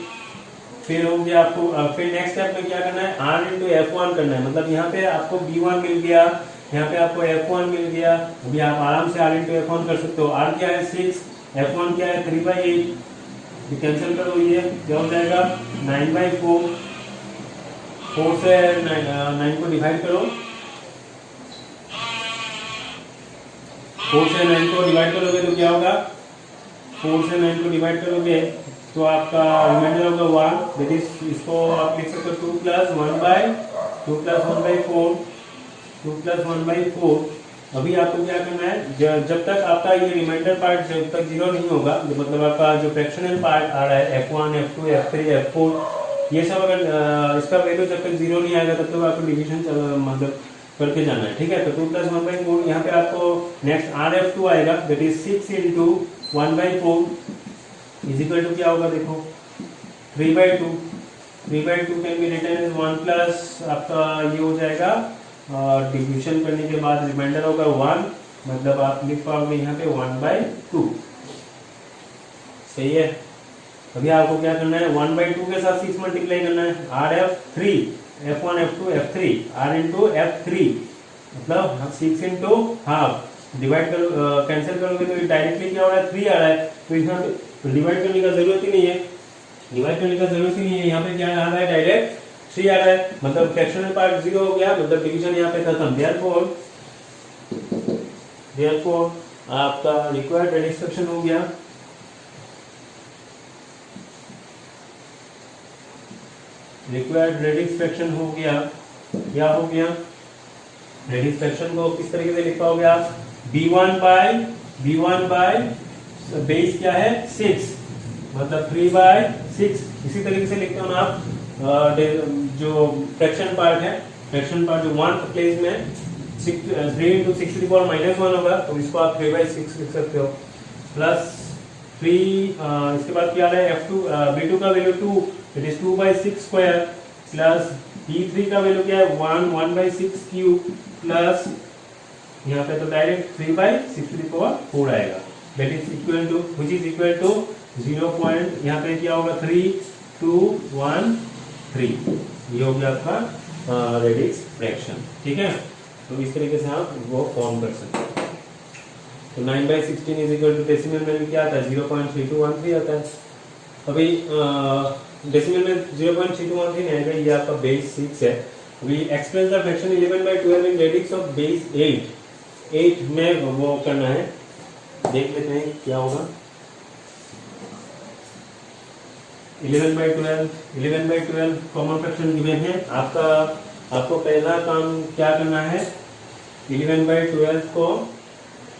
फिर हो गया आपको, फिर नेक्स्ट स्टेप में क्या करना है, r इंटू f1 करना है। मतलब यहाँ पे आपको b1 मिल गया, यहाँ पे आपको f1 मिल गया। अभी आप आराम से r इंटू f1 कर सकते हो। r क्या है 6, f1 क्या है 3/8। कैंसिल करो, ये क्या हो जाएगा 9/4। 4 से 9 को डिवाइड करो, 4 से 9 को डिवाइड करोगे तो क्या होगा, 4 से 9 को डिवाइड करोगे तो आपका रिमाइंडर होगा 1। दैट इज, इसको आप लिख सकते हो 2 प्लस 1/4। अभी आपको क्या करना है, जब तक आपका ये रिमाइंडर पार्ट जब तक 0 नहीं होगा, मतलब आपका जो फ्रैक्शनल पार्ट आ रहा है f1 f2 f3 f4, ये सब अगर इसका वैल्यू जब तक 0 नहीं आएगा तब तक आपको डिवीजन मतलब करके जाना है। ठीक है, तो 2 प्लस 1/4, यहाँ पे आपको नेक्स्ट rf2 आएगा। That is 6 into 1/4 is equal to क्या होगा, देखो 3/2। 3/2 can be written as 1 plus आपका ये हो जाएगा, डिवीजन करने के बाद रिमाइंडर होगा 1। मतलब आप लिख पाओगे यहाँ पे 1/2, सही है। अभी आपको क्या करना है, 1/2 के साथ 6 मल्टीप्लाई करना है, rf3 f1 f2 f3 r into f3, मतलब 6 इंटू हाफ डिवाइड कर कैंसिल करोगे तो डायरेक्टली क्या हो रहा है, 3 आ रहा है। तो यहाँ पे डिवाइड करने का जरूरत ही नहीं है, यहाँ पे क्या आ रहा है, डायरेक्ट 3 आ रहा है। मतलब फ्रैक्शनल पार्ट 0 हो गया, मतलब डिवीजन यहाँ पे खत्म। देयरफॉर आपका रिक्वायर्ड रेडिक्स फ्रैक्शन हो गया। रिक्वायर्ड रेडिक्स फ्रैक्शन हो गया, क्या हो गया, रेडिक्स फ्रैक्शन को किस तरीके से लिख पाओगे आप, b1 बाय बेस क्या है 6, मतलब 3/6। इसी तरीके से लिखते हो ना आप जो फ्रैक्शन पार्ट है, फ्रैक्शन पार्ट जो 1 प्लेस में 3 इंटू 6 की पावर -1 होगा, तो इसको आप 3/6 लिख सकते हो। प्लस 3 इसके बाद क्या है, f2 b2 का value 2, it is 2/6 square, plus b3 का वैल्यू क्या है 1/6 क्यूब, प्लस यहाँ पे तो डायरेक्ट 3/6 आएगा। That is equal to, which is equal to 0. यहाँ पे क्या होगा 3:2:1:3, ये हो गया आपका रेडिक्स फ्रैक्शन। ठीक है, तो इस तरीके से आप वो फॉर्म कर सकते हैं। तो 9/16 इज इक्वल टू डेसिमल में क्या आता है, 0.3213 आता है। अभी डेसिमल में 0.3213 आएगा, ये आपका बेस 6 है। अभी express the fraction 11/12 in radix of base 8 में वो करना है, देख लेते हैं क्या होगा। 11/12 कॉमन फ्रैक्शन गिवन है आपका। आपको पहला काम क्या करना है, 11/12 को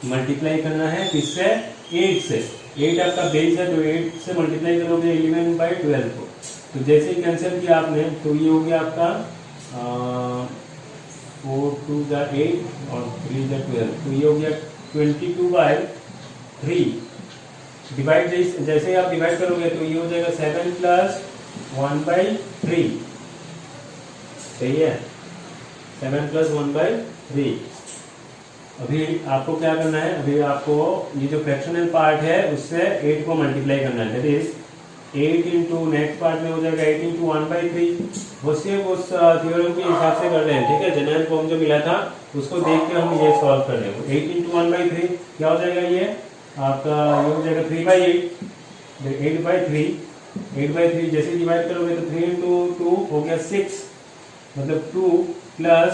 मल्टीप्लाई करना है किससे, 8 से। 8 आपका बेस है, तो 8 से मल्टीप्लाई करोगे 11/12 को। तो जैसे ही कैंसिल किया आपने तो ये हो गया आपका 4 2 8 और 3 12, तो ये हो गया 22/3। डिवाइड जैसे ही आप डिवाइड करोगे तो ये हो जाएगा 7 प्लस 1/3, सही है, 7 प्लस 1/3। अभी आपको क्या करना है, अभी आपको ये जो फ्रैक्शनल पार्ट है उससे 8 को मल्टीप्लाई करना है। That is 8 into next part में हो जाएगा 8 इंटू 1/3। वो सिर्फ उस थ्योरम के हिसाब से कर रहे हैं, ठीक है, जनरल फॉर्म जो मिला था उसको देख के हम ये सॉल्व कर रहे हैं। 8 इंटू 1/3 क्या हो जाएगा, ये आपका ये हो जाएगा 3/8, 8/3 जैसे डिवाइड करोगे तो 3 इंटू 2 हो गया 6, मतलब 2 प्लस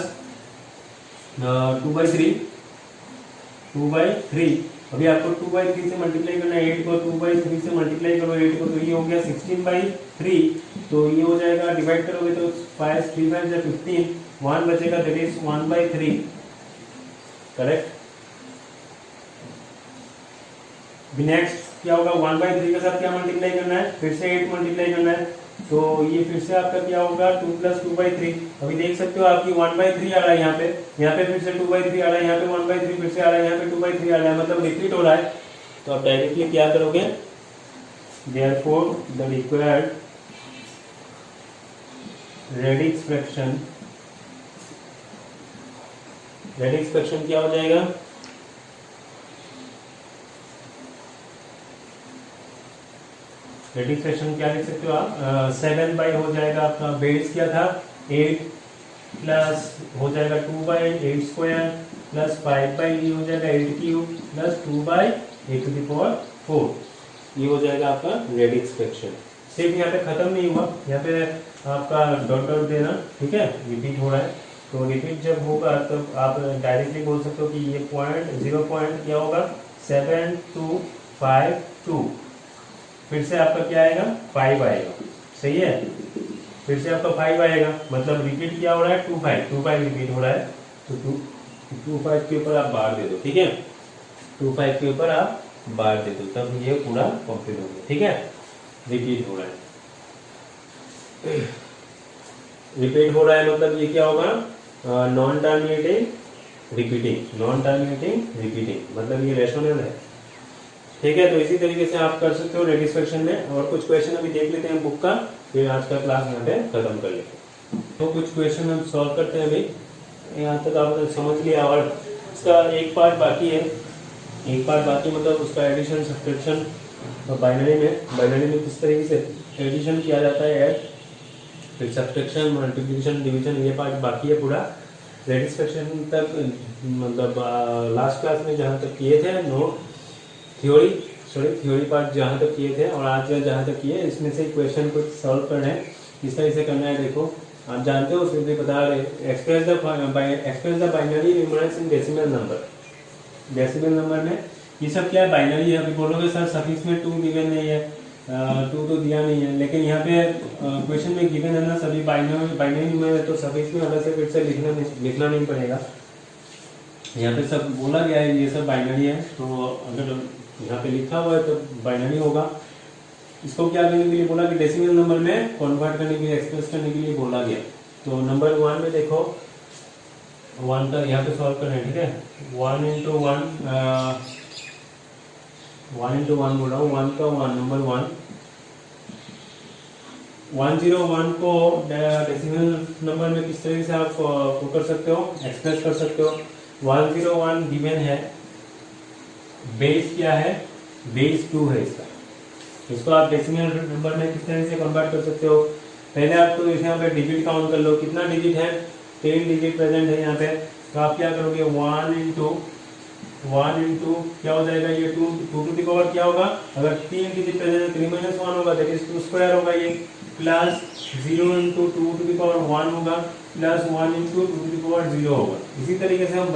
2/3। अभी आपको 2/3 से मल्टीप्लाई करना है 8 को, 2/3 से मल्टीप्लाई करो 8 को, तो ये हो गया 16/3। तो ये हो जाएगा, डिवाइड करोगे तो 5 3 5 या 15, 1 बचेगा, दैट इज 1/3, करेक्ट। नेक्स्ट क्या होगा 1/3 के साथ क्या मल्टीप्लाई करना है, फिर से 8 मल्टीप्लाई करना है, तो ये फिर से आपका क्या होगा 2 + 2/3। अभी देख सकते हो आपकी 1/3 आ रहा है यहाँ पे फिर से 2/3 आ रहा है, यहाँ पे 1/3 फिर से आ रहा है, यहाँ पे 2/3 आ रहा है, मतलब रिपीट हो रहा है। तो आप डायरेक्टली क्या करोगे, therefore the required radix fraction क्या हो जाएगा, रेडिक्स फ्रैक्शन क्या लिख सकते हो आप, 7 हो जाएगा आपका, बेस क्या था 8 प्लस हो जाएगा 2/8² प्लस 5/, हो जाएगा 8³ प्लस 2/8⁴ ये हो जाएगा आपका रेडिक्स फ्रैक्शन। सिर्फ यहाँ पे खत्म नहीं हुआ, यहाँ पे आपका डॉट डॉट देना, ठीक है, रिपीट हो रहा है। तो रिपीट जब होगा तो आप डायरेक्टली बोल सकते हो कि ये पॉइंट 0 पॉइंट क्या होगा 7,2,5,2, फिर से आपका क्या आएगा 5 आएगा, सही है, फिर से आपका 5 आएगा, मतलब रिपीट क्या हो रहा है 2,5 रिपीट हो रहा है। तो 2,5 के ऊपर आप बार दे दो, ठीक है, 2,5 के ऊपर आप बार दे दो, तब ये पूरा कंप्लीट हो गया, ठीक है, रिपीट हो रहा है। रिपीट हो रहा है मतलब ये क्या होगा, नॉन टर्मिनेटिंग रिपीटिंग, मतलब ये रेशनल है, ठीक है। तो इसी तरीके से आप कर सकते हो रेडिक्स फ्रैक्शन में। और कुछ क्वेश्चन अभी देख लेते हैं बुक का, फिर आज का क्लास यहाँ पे खत्म कर लेते हैं। तो कुछ क्वेश्चन हम सॉल्व करते हैं अभी, यहाँ तक आपने समझ लिया, और इसका एक पार्ट बाकी है, मतलब उसका एडिशन सब्ट्रैक्शन और बाइनरी में किस तरीके से एडिशन किया जाता है, ऐड, फिर सब्ट्रैक्शन, मल्टीप्लिकेशन, डिवीजन, ये पार्ट बाकी है पूरा। रेडिक्स फ्रैक्शन तक मतलब लास्ट क्लास में जहाँ तक किए थे नोट थ्योरी पार्ट जहाँ तक किए थे, और आज जहाँ तक किए, इसमें से क्वेश्चन को सॉल्व करना है। किस तरह से करना है देखो, आप जानते हो, उसमें भी बता रहे, express the binary numerals in decimal number में ये सब क्या है, बाइनरी है। अभी बोलोगे सर सफिक्स में 2 गिवन नहीं है, 2 तो दिया नहीं है, लेकिन यहाँ पे क्वेश्चन में गिवन है ना सभी बाइनरी नंबर है, तो सफिक्स में अलग से फिर से लिखना नहीं पड़ेगा। यहाँ पे सब बोला गया है, ये सब बाइनरी है, तो अगर यहाँ पे लिखा हुआ है तो बाइनरी होगा। इसको क्या करने के लिए बोला कि डेसिमल नंबर में कन्वर्ट करने के लिए, एक्सप्रेस करने के लिए बोला गया। तो नंबर 1 में देखो, 1 का यहाँ पे सॉल्व करना है, ठीक है, 1 × 1 बोल रहा हूँ, 1 का 1, नंबर 1 101 को डेसिमल नंबर में किस तरह से आप कर सकते हो, एक्सप्रेस कर सकते हो। 101 गिवन है, बेस क्या है, बेस 2 है इसको आप डेसिमल नंबर में किस तरह से कन्वर्ट कर सकते हो। पहले आप तो यहाँ पे डिजिट काउंट कर लो, कितना डिजिट है, 10 डिजिट प्रेजेंट है यहाँ पे। तो आप क्या करोगे, 1 × क्या हो जाएगा, ये 2 टू द पावर क्या होगा, अगर 3 डिजिट प्रेजेंट है 3 - 1 होगा, दैट इज 2 स्क्वायर होगा ये, प्लस 0 × 2 टू द पावर 1 होगा, प्लस 1 × 2 टू द पावर 0 होगा। इसी तरीके से हम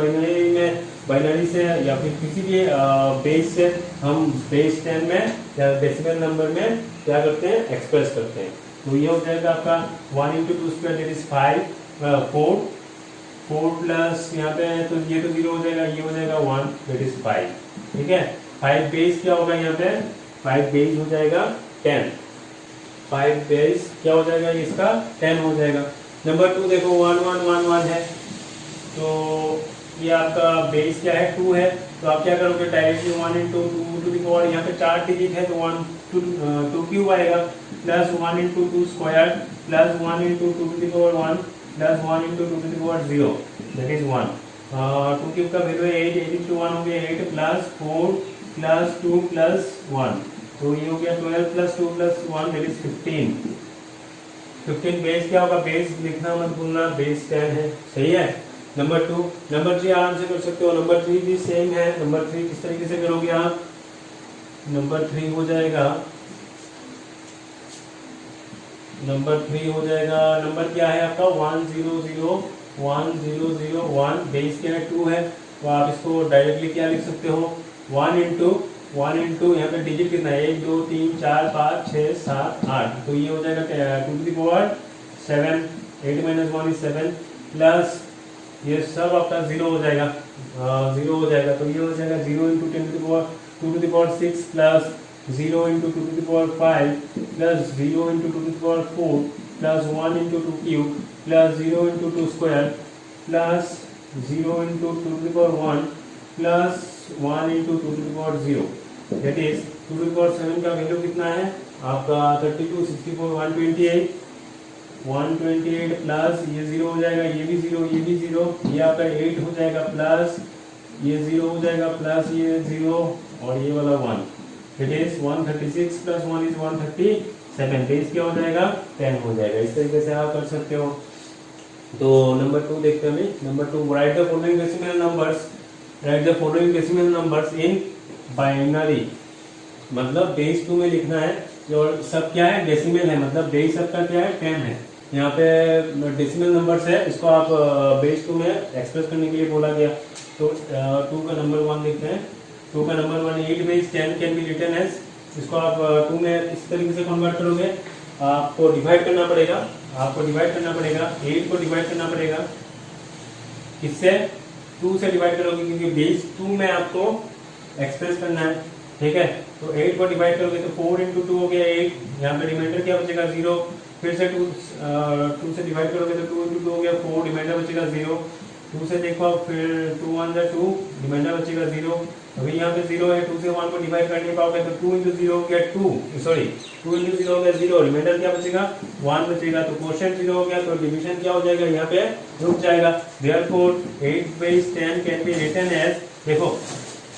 बाइनरी से या फिर किसी भी बेस से हम बेस 10 में या डेसिमल नंबर में क्या करते हैं, एक्सप्रेस करते हैं। तो ये हो जाएगा आपका 1 × 2 स्क्वायर, दैट इज 4 प्लस यहाँ पे तो ये तो 0 हो जाएगा, ये हो जाएगा 1, दैट इज 5, ठीक है। 5 बेस क्या होगा यहाँ पे, 5 बेस हो जाएगा 10, 5 बेस क्या हो जाएगा इसका 10 हो जाएगा। नंबर 2 देखो 1 1 1 1 है, तो ये आपका बेस क्या है 2 है, तो आप क्या करोगे डायरेक्टली 1 × 2 टू द पावर, यहाँ पे 4 डिजिट है तो 2 आएगा, plus 1 × 2 square, plus 1 × 2 to the power 1, plus 1 × 2 to the power 0, that is 1। 2 cube का वैल्यू है 8, 8 × 1 हो गया 8, प्लस 4 प्लस 2 प्लस 1, तो ये हो गया 12 plus 2 plus 1, that is 15। Base क्या होगा, बेस लिखना मत भूलना, बेस 10 है, सही है। नंबर 2, नंबर 3 आराम से कर सकते हो, नंबर 3 भी सेम है। नंबर 3 किस तरीके से करोगे आप, नंबर 3 हो जाएगा, नंबर क्या है आपका 1 0 0 1 0 0 1, बेस क्या है 2 है, तो आप इसको डायरेक्टली क्या लिख सकते हो, 1 × यहाँ पे डिजिट कितना है, 1 2 3 4 5 6 7 8, तो ये हो जाएगा 2 to the power 7, 8 - 1 is 7, plus ये सब आपका 0 हो जाएगा, 0 हो जाएगा, तो ये हो जाएगा 0 × 10 to the power 2 to the power 6, plus 0 into 2 to the power 5 plus 0 into 2 to the power 4 plus 1 into 2 cube plus 0 into 2 square plus 0 into 2 to the power 1 plus 1 into 2 to the power 0, that is 2 to the power 7 का value कितना है आपका 32, 64, 128 plus ये 0 हो जाएगा, ये भी 0, ये भी 0, ये आपका 8 हो जाएगा प्लस ये 0 हो जाएगा प्लस ये 0 और ये वाला 1, it is 136 plus 1 is 137, base क्या हो जाएगा 10 हो जाएगा। इस तरीके से आप कर सकते हो। तो नंबर 2 देखते हैं अभी। Number 2, right the following decimal numbers, right the following decimal numbers in binary, मतलब बेस 2 में लिखना है और सब क्या है डेसिमल है, मतलब बेस सबका क्या है 10 है। यहाँ पे डेसिमल नंबर्स है, इसको आप बेस 2 में एक्सप्रेस करने के लिए बोला गया। तो 2 का नंबर 1 देखते हैं। 2 का number 1, 8 base 10 can be written as, इसको आप 2 में इस तरीके से कन्वर्ट करोगे, आपको डिवाइड करना पड़ेगा, 8 को डिवाइड करना पड़ेगा, किससे 2 से डिवाइड करोगे क्योंकि बेस 2 में आपको एक्सप्रेस करना है, ठीक है। तो 8 को डिवाइड करोगे तो 4 इंटू 2 हो गया 8, यहाँ पे रिमाइंडर क्या बचेगा 0, फिर से 2 से डिवाइड करोगे तो 2 इंटू 2 हो गया 4, रिमाइंडर बचेगा 0, 2 से देखो फिर 2 1 जा 2, रिमाइंडर बचेगा 0, अभी यहाँ पे 0 है, 2 से 1 को डिवाइड कर नहीं पाओगे तो 2 इंटू 0 हो गया 2 इंटू 0 हो गया 0, रिमाइंडर क्या बचेगा 1 बचेगा, तो क्वोशिएंट 0 हो गया तो डिवीजन क्या हो जाएगा यहाँ पे रुक जाएगा। Therefore 8 base 10 can be written as, देखो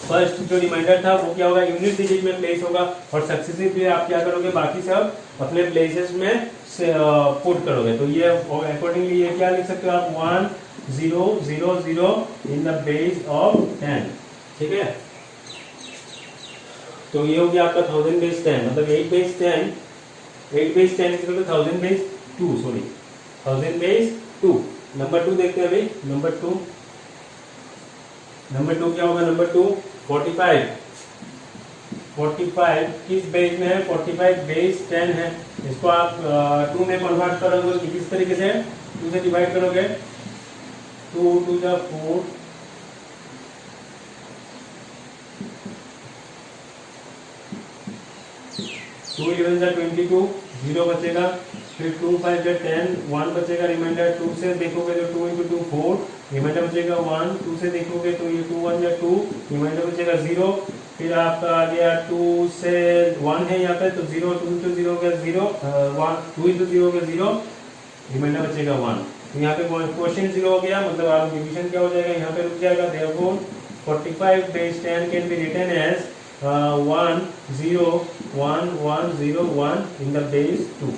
फर्स्ट जो रिमाइंडर था वो क्या होगा यूनिट डिजिट में प्लेस होगा और सक्सेसिवली आप क्या करोगे बाकी सब अपने प्लेसेस में पुट करोगे। तो ये अकॉर्डिंगली ये क्या लिख सकते हो आप 1 0 0 0 इन द बेस ऑफ 10, ठीक है। तो ये हो गया आपका 1000 बेस 10, मतलब 8 base 10 is equal to 1000 base 2, sorry 1000 base 2। Number 2 देखते हैं अभी। नंबर 2 क्या होगा, नंबर 2 45 किस बेस में है, 45 बेस 10 है, इसको आप 2 में कन्वर्ट करोगे किस तरीके से 2 से डिवाइड करोगे, 2 2 जा 4, 2 11 जा 22, 0 बचेगा, फिर 2 5 जा 10, 1 बचेगा रिमाइंडर, 2 से देखोगे तो 2 इंटू 2 4, रिमाइंडर बचेगा 1, 2 से देखोगे तो ये 2 1 जा 2, रिमाइंडर बचेगा 0, फिर आपका आ गया 2 से 1 है यहाँ पे तो 0, 2 इंटू 0 हो गया 0, 2 इंटू 0 हो गया 0, रिमाइंडर बचेगा 1, तो यहाँ पे क्वोशिएंट 0 हो गया, मतलब आप डिवीजन क्या हो जाएगा यहाँ पे रुक जाएगा। Therefore 45 base 10 can be written as 1 0 1 1 0 1 in the base 2।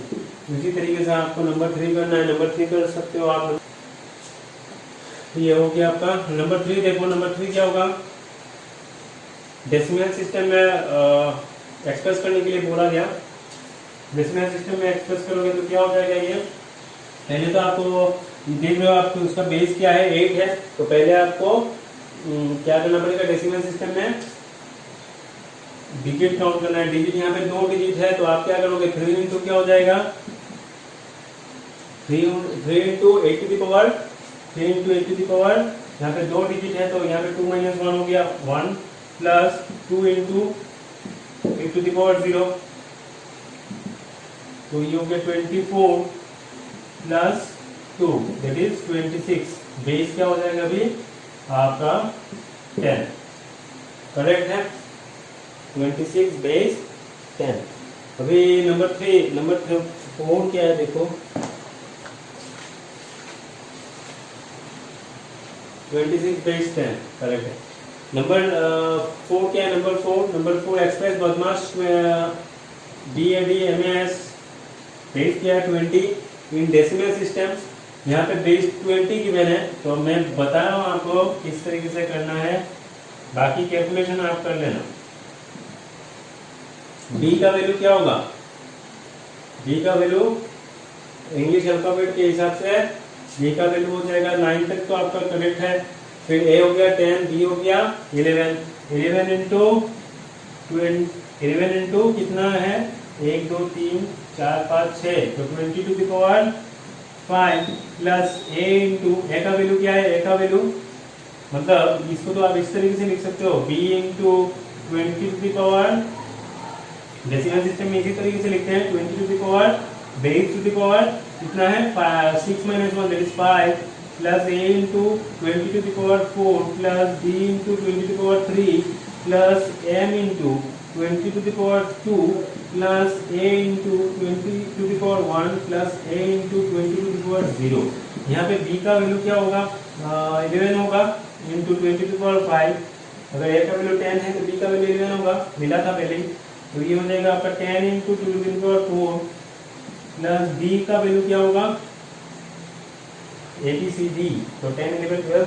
इसी तरीके से आपको नंबर 3 करना है, नंबर 3 कर सकते हो आप। ये हो गया आपका नंबर 3। देखो नंबर 3 क्या होगा, डेसिमल सिस्टम में एक्सप्रेस करने के लिए बोला गया। डेसिमल सिस्टम में एक्सप्रेस करोगे तो क्या हो जाएगा, ये पहले तो आपको देख रहे हो आपको उसका बेस क्या है 8 है, तो पहले आपको क्या करना पड़ेगा डेसिमल सिस्टम में डिजिट काउंट करना है। डिजिट यहाँ पे 2 डिजिट है तो आप क्या करोगे 3 इंटू क्या हो जाएगा 3 into 8 to the power 3 into 8 to the power, यहाँ पे 2 डिजिट है तो यहाँ पे 2 माइनस 1 हो गया 1 plus 2 into 8 to the power 0, तो ये हो गया 24 प्लस 2 दैट इज 26। बेस क्या हो जाएगा अभी आपका 10, करेक्ट है 26 बेस 10। अभी नंबर 4 क्या है देखो 26 बेस 10, करेक्ट है। नंबर 4 क्या है, नंबर 4 एक्सप्रेस बदमाश DADMAS बेस क्या है 20 इन डेसिमल सिस्टम। यहाँ पे बेस 20 गिवन है तो मैं बता रहा हूँ आपको किस तरीके से करना है, बाकी कैलकुलेशन आप कर लेना। बी का वैल्यू क्या होगा, बी का वैल्यू इंग्लिश अल्फाबेट के हिसाब से बी का वैल्यू हो जाएगा 9 तक तो आपका करेक्ट है। फिर ए हो गया 10, बी हो गया 11 इंटू कितना है 1 2 3 4 5 6 तो 20 to the power 5 plus A into A का वैल्यू क्या है, ए का वैल्यू मतलब इसको तो आप इस तरीके से लिख सकते हो b into 20 to the power decimal system में इसी तरीके से लिखते हैं 20 to the power base to the power कितना है 6 minus 1 that is 5 plus a into 20 to the power 4 plus b into 20 to the power 3 plus m into 20 to the power 2 plus a into 20 to the power 1 plus a into 20 to the power 0। यहाँ पे b का value क्या होगा 11 होगा into 20 to the power 5। अगर a का value 10 है तो b का वैल्यू 11 होगा, मिला था पहले ही, तो ये हो जाएगा आपका 10 into 2 to the power 4 plus b का वैल्यू क्या होगा ABCD, तो 10 11 12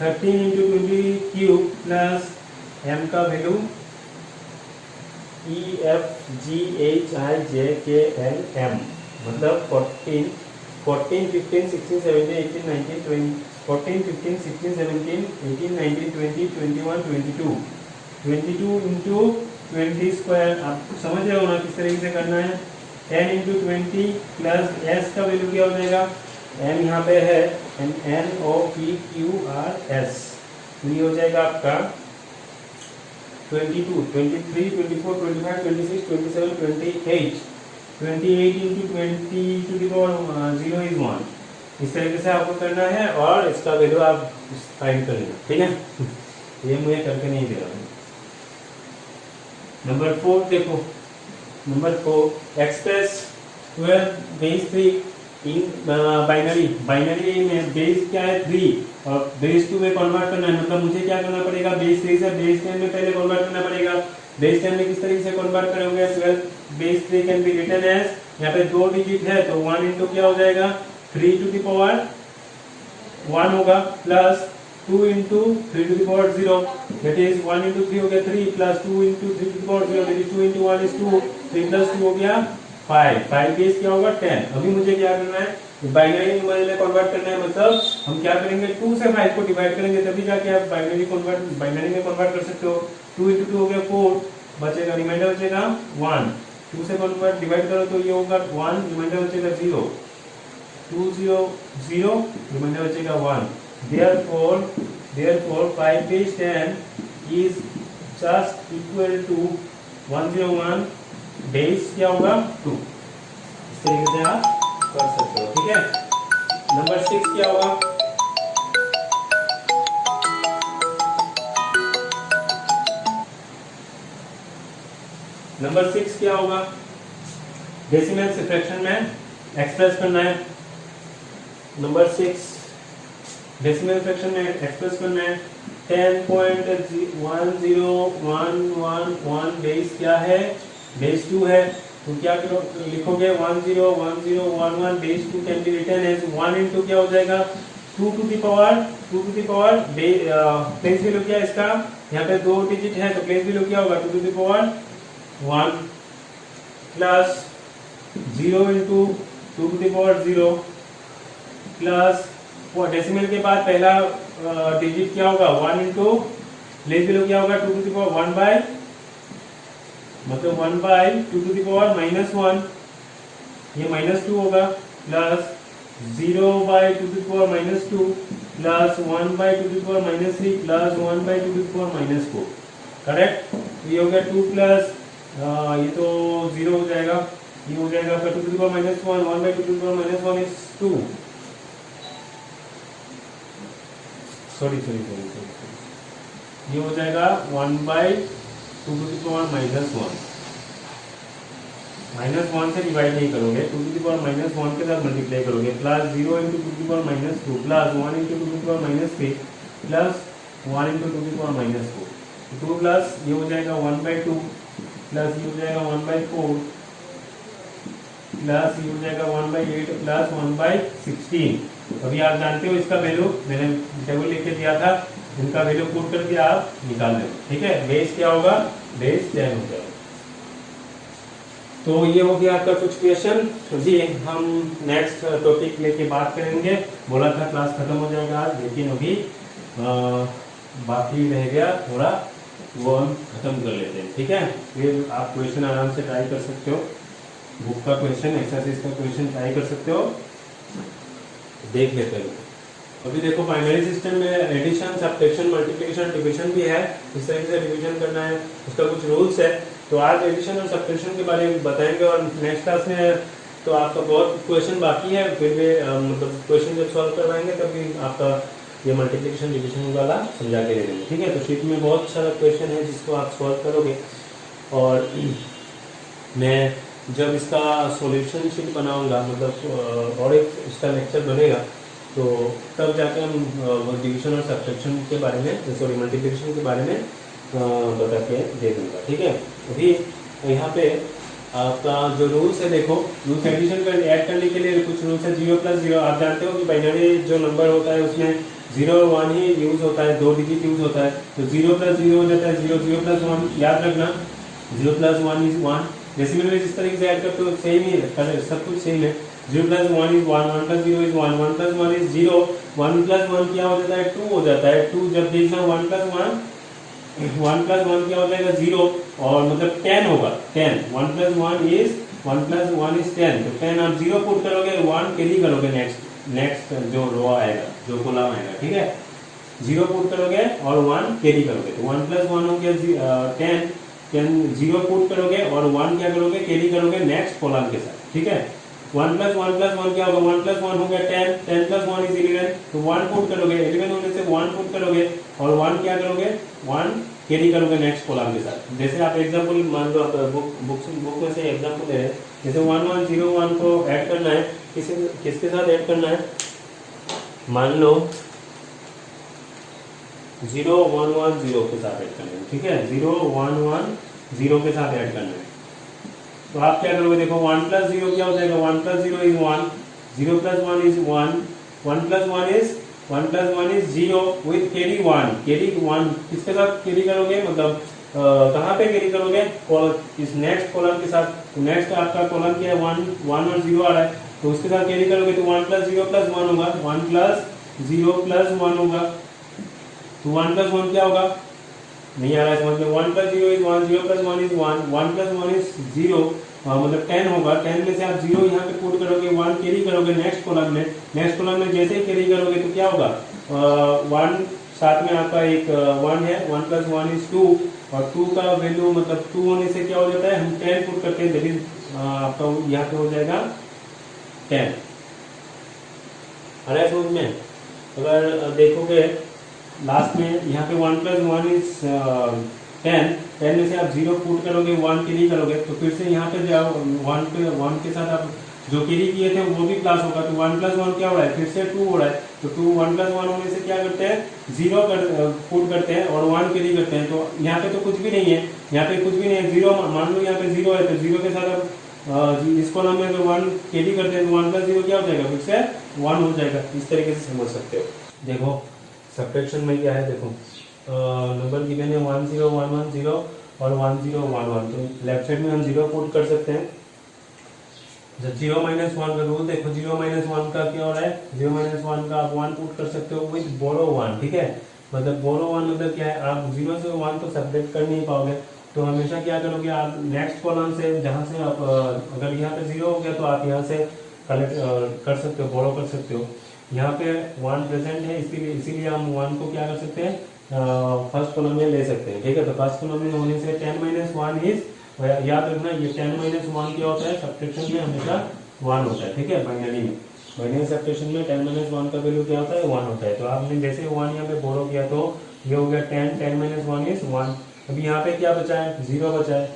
13 इंटू 20 क्यूब प्लस m का वैल्यू EFGHIJKL M, मतलब 14 15 16 17 18 19 20 14 15 16 17 18 19 20 21 22 इंटू 20 स्क्वायर। आप समझ रहे हो ना किस तरीके से करना है। 10 इंटू 20 प्लस s का वैल्यू क्या हो जाएगा, m यहाँ पे है NOPQRS, ये हो जाएगा आपका 22 23 24 25 26 27 28 28 into 20 to the power 0 is 1। इस तरीके से आपको करना है और इसका वैल्यू आप फाइंड कर लेना, ठीक है। ये मुझे करके नहीं दे रहा हूँ। नंबर 4 देखो, number 4 express 12 base 3 in binary में बेस क्या है 3 और बेस 2 में कन्वर्ट करना है, मतलब मुझे क्या करना पड़ेगा बेस 3 से बेस 10 में पहले कन्वर्ट करना पड़ेगा। बेस 10 में किस तरीके से कन्वर्ट करोगे, 12 base 3 can be written as, यहाँ पे 2 डिजिट है तो 1 इंटू क्या हो जाएगा 3 टू द पावर 1 होगा plus 2 into 3 to the power 0 that is 1 into 3 हो गया 3 plus 2 into 3 to the power 0 that is 2 into 1 is 2 3 plus 2 हो गया 5 बेस क्या होगा 10। अभी मुझे क्या करना है बाइनरी नंबर में कन्वर्ट करना है, मतलब हम क्या करेंगे 2 से 5 को डिवाइड करेंगे तभी जाके आप बाइनरी में कन्वर्ट कर सकते हो। 2 इंटू 2 हो गया 4 बचेगा, रिमाइंडर बचेगा 1, 2 से कन्वर्ट डिवाइड करो तो ये होगा 1, रिमाइंडर बचेगा 0, 2 0 0 रिमाइंडर बचेगा 1। Therefore 5 base 10 is just equal to 101 base क्या होगा 2। इस तरीके से आप कर सकते हो, ठीक है। नंबर 6 क्या होगा, नंबर 6 क्या होगा, डेसिमल से फ्रैक्शन में एक्सप्रेस करना है। नंबर 6 डेसिमल फ्रैक्शन में एक्सप्रेस करना है 10.10111 बेस क्या है बेस 2 है, तो क्या लिखोगे 101011 base 2 can be written as 1 into क्या हो जाएगा 2 to the power place value क्या है इसका, यहाँ पे 2 डिजिट है तो प्लेस वैल्यू क्या होगा 2 to the power 1 plus 0 into 2 to the power 0 plus decimal के बाद पहला डिजिट क्या होगा 1 इंटू प्लेस वैल्यू क्या होगा 2 टू द पावर 1 बाय, मतलब 1 बाय 2 टू द पावर -1, ये -2 होगा plus 0 by 2 to the power -2 plus 1 by 2 to the power -3 plus 1 by 2 to the power -4, correct. ये हो गया 2 प्लस ये तो 0 हो जाएगा, ये हो जाएगा आपका 2 to the power -1 1 by 2 to the power -1 is 2, sorry ये हो जाएगा 1 बाय 2 टू द पावर -1 से डिवाइड नहीं करोगे, 2 टू द पावर -1 के साथ मल्टीप्लाई करोगे plus 0 into 2 to the power -2 plus 1 into 2 to the power -3 plus 1 into 2 to the power -4, 2 plus ये हो जाएगा 1 बाय 2 प्लस ये हो जाएगा 1 बाय 4 प्लस ये हो जाएगा 1 बाय 8 प्लस 1 बाय 16। अभी आप जानते हो इसका वैल्यू मैंने टेबल लिख के दिया था, इनका वैल्यू पुट करके आप निकाल लें, ठीक है। बेस क्या होगा बेस 10 हो जाएगा। तो ये हो गया आपका कुछ क्वेश्चन जी। हम नेक्स्ट टॉपिक लेके बात करेंगे, बोला था क्लास खत्म हो जाएगा आज, लेकिन अभी बाकी रह गया थोड़ा, वो हम खत्म कर लेते हैं, ठीक है। फिर आप क्वेश्चन आराम से ट्राई कर सकते हो, बुक का क्वेश्चन एक्सरसाइज का क्वेश्चन ट्राई कर सकते हो, देख लेते हैं। अभी देखो बाइनरी सिस्टम में एडिशन, सब्ट्रैक्शन, मल्टीप्लिकेशन, डिवीजन भी है। इस तरीके से डिवीजन करना है, उसका कुछ रूल्स है। तो आज एडिशन और सब्ट्रैक्शन के बारे में बताएंगे और नेक्स्ट क्लास में तो आपका बहुत क्वेश्चन बाकी है, फिर भी मतलब क्वेश्चन जब सॉल्व करवाएंगे तभी आपका ये मल्टीप्लिकेशन डिवीजन वाला समझा के दे देंगे, ठीक है। तो शीट में बहुत सारा क्वेश्चन है जिसको आप सॉल्व करोगे और मैं जब इसका सॉल्यूशन शीट बनाऊंगा, मतलब और एक इसका लेक्चर बनेगा, तो तब जाके हम डिवीजन और सब्ट्रैक्शन के बारे में, सॉरी मल्टीप्लिकेशन के बारे में बता के दे दूंगा, ठीक है। अभी यहाँ पे आपका जो रूल्स है, देखो रूल्स एडिशन कर ऐड करने के लिए कुछ रूल्स है। 0 + 0 आप जानते हो कि बाइनरी जो नंबर होता है उसमें 0 और 1 ही यूज होता है, 2 डिजिट यूज होता है। तो 0 + 0 हो जाता है 0, 0 + 1 याद रखना, 0 + 1 इज 1। डेसिमल में जिस तरीके से ऐड करते हो सेम ही है, सब कुछ सेम है। 0 + 1 इज 1, 1 + 0 इज 1, 1 + 1 इज 0, 1 + 1 क्या हो जाता है 2 हो जाता है। 2 जब देखना 1 + 1 क्या हो जाएगा 0 और मतलब 10 होगा, 10। 1 + 1 इज 10। तो 10 आप 0 पुट करोगे, 1 कैरी करोगे नेक्स्ट जो रो आएगा, जो कॉलम आएगा, ठीक है। 0 पुट करोगे और 1 कैरी करोगे, तो 1 + 1 हो गया 10। 0 पुट करोगे और 1 क्या करोगे, कैरी करोगे नेक्स्ट कॉलम के साथ, ठीक है। 1 + 1 + 1 क्या होगा, 1 + 1 हो गया 10, 10 + 1 इज 11। तो 1 पुट करोगे, 11 होने से 1 पुट करोगे और 1 क्या करोगे, 1 कैरी करोगे नेक्स्ट कॉलम के साथ। जैसे आप एग्जांपल मान लो, आप बुक में से एग्जांपल ले रहे हैं, जैसे 1 1 0 1 को ऐड करना है, किसके साथ ऐड करना है, मान लो 0 1 1 0 के साथ ऐड करना है, ठीक है। 0 1 1 0 के साथ ऐड करना है। तो आप क्या करोगे, देखो 1 + 0 क्या हो जाएगा, 1 + 0 is 1, 0 + 1 is 1, 1 + 1 is 0 with carry 1। Carry 1 किसके साथ कैरी करोगे, मतलब कहाँ पे कैरी करोगे, इस नेक्स्ट कॉलम के साथ। नेक्स्ट आपका कॉलम क्या है, 1 और 0 आ रहा है, तो उसके साथ कैरी करोगे तो 1 + 0 + 1 होगा, 1 + 0 + 1 होगा। तो 1 + 1 क्या होगा, नहीं आ रहा है समझ में। 1 + 0 इज 1, 0 + 1 इज 1, 1 + 1 इज 0, मतलब 10 होगा। 10 में से आप 0 यहाँ पे पुट करोगे, 1 कैरी करोगे नेक्स्ट कॉलम में। नेक्स्ट कॉलम में जैसे ही कैरी करोगे तो क्या होगा, 1 साथ में आपका एक 1 है, 1 + 1 इज 2, और 2 का वैल्यू मतलब 2 होने से क्या हो जाता है, हम 10 पुट करते हैं, दैट इज आपका यहाँ पे हो जाएगा 10। आ रहा है समझ में। अगर देखोगे लास्ट में यहाँ पे 1 + 1 इज 10, 10 में से आप 0 पुट करोगे, 1 कैरी करोगे, तो फिर से यहाँ पे जाओ 1 के साथ आप जो कैरी किए थे वो भी प्लस होगा। तो 1 + 1 क्या हो रहा है, फिर से 2 हो रहा है। तो 2 1 + 1 होने से क्या करते हैं, 0 पुट करते हैं और 1 कैरी करते हैं। तो यहाँ पे तो कुछ भी नहीं है, यहाँ पे कुछ भी नहीं है, 0 मान लो यहाँ पे 0 है, तो 0 के साथ आप इस कॉलम में अगर 1 कैरी करते हैं तो 1 + 0 क्या हो जाएगा, फिर से 1 हो जाएगा। इस तरीके से समझ सकते हो। देखो सब्ट्रैक्शन में क्या है, देखो नंबर गिवन है 1 0 1 1 0 और 1 0 1 1, तो लेफ्ट साइड में हम 0 पुट कर सकते हैं। जब 0 - 1 का रूल देखो, 0 - 1 का क्या हो रहा है, 0 - 1 का आप 1 पुट कर सकते हो विद बोरो 1, ठीक है। मतलब बोरो 1 मतलब क्या है, आप 0 से 1 तो सब्ट्रैक्ट कर नहीं पाओगे, तो हमेशा क्या करोगे, आप नेक्स्ट कॉलम से जहाँ से आप अगर यहाँ पे 0 हो गया तो आप यहाँ से कलेक्ट कर सकते हो, बोरो कर सकते हो। यहाँ पे 1 प्रेजेंट है, इसीलिए हम 1 को क्या कर सकते हैं, फर्स्ट कॉलम में ले सकते हैं, ठीक है। तो फर्स्ट कॉलम में होने से 10 - 1 इज, याद रखना ये 10 - 1 क्या होता है, सब्ट्रैक्शन में हमेशा 1 होता है, ठीक है। बाइनरी में, बाइनरी सब्ट्रैक्शन में 10 - 1 का वैल्यू क्या होता है, 1 होता है। तो आपने जैसे 1 यहाँ पे बोरो किया तो ये हो गया 10, 10 - 1 इज 1। अभी यहाँ पे क्या बचा है, 0 बचा है।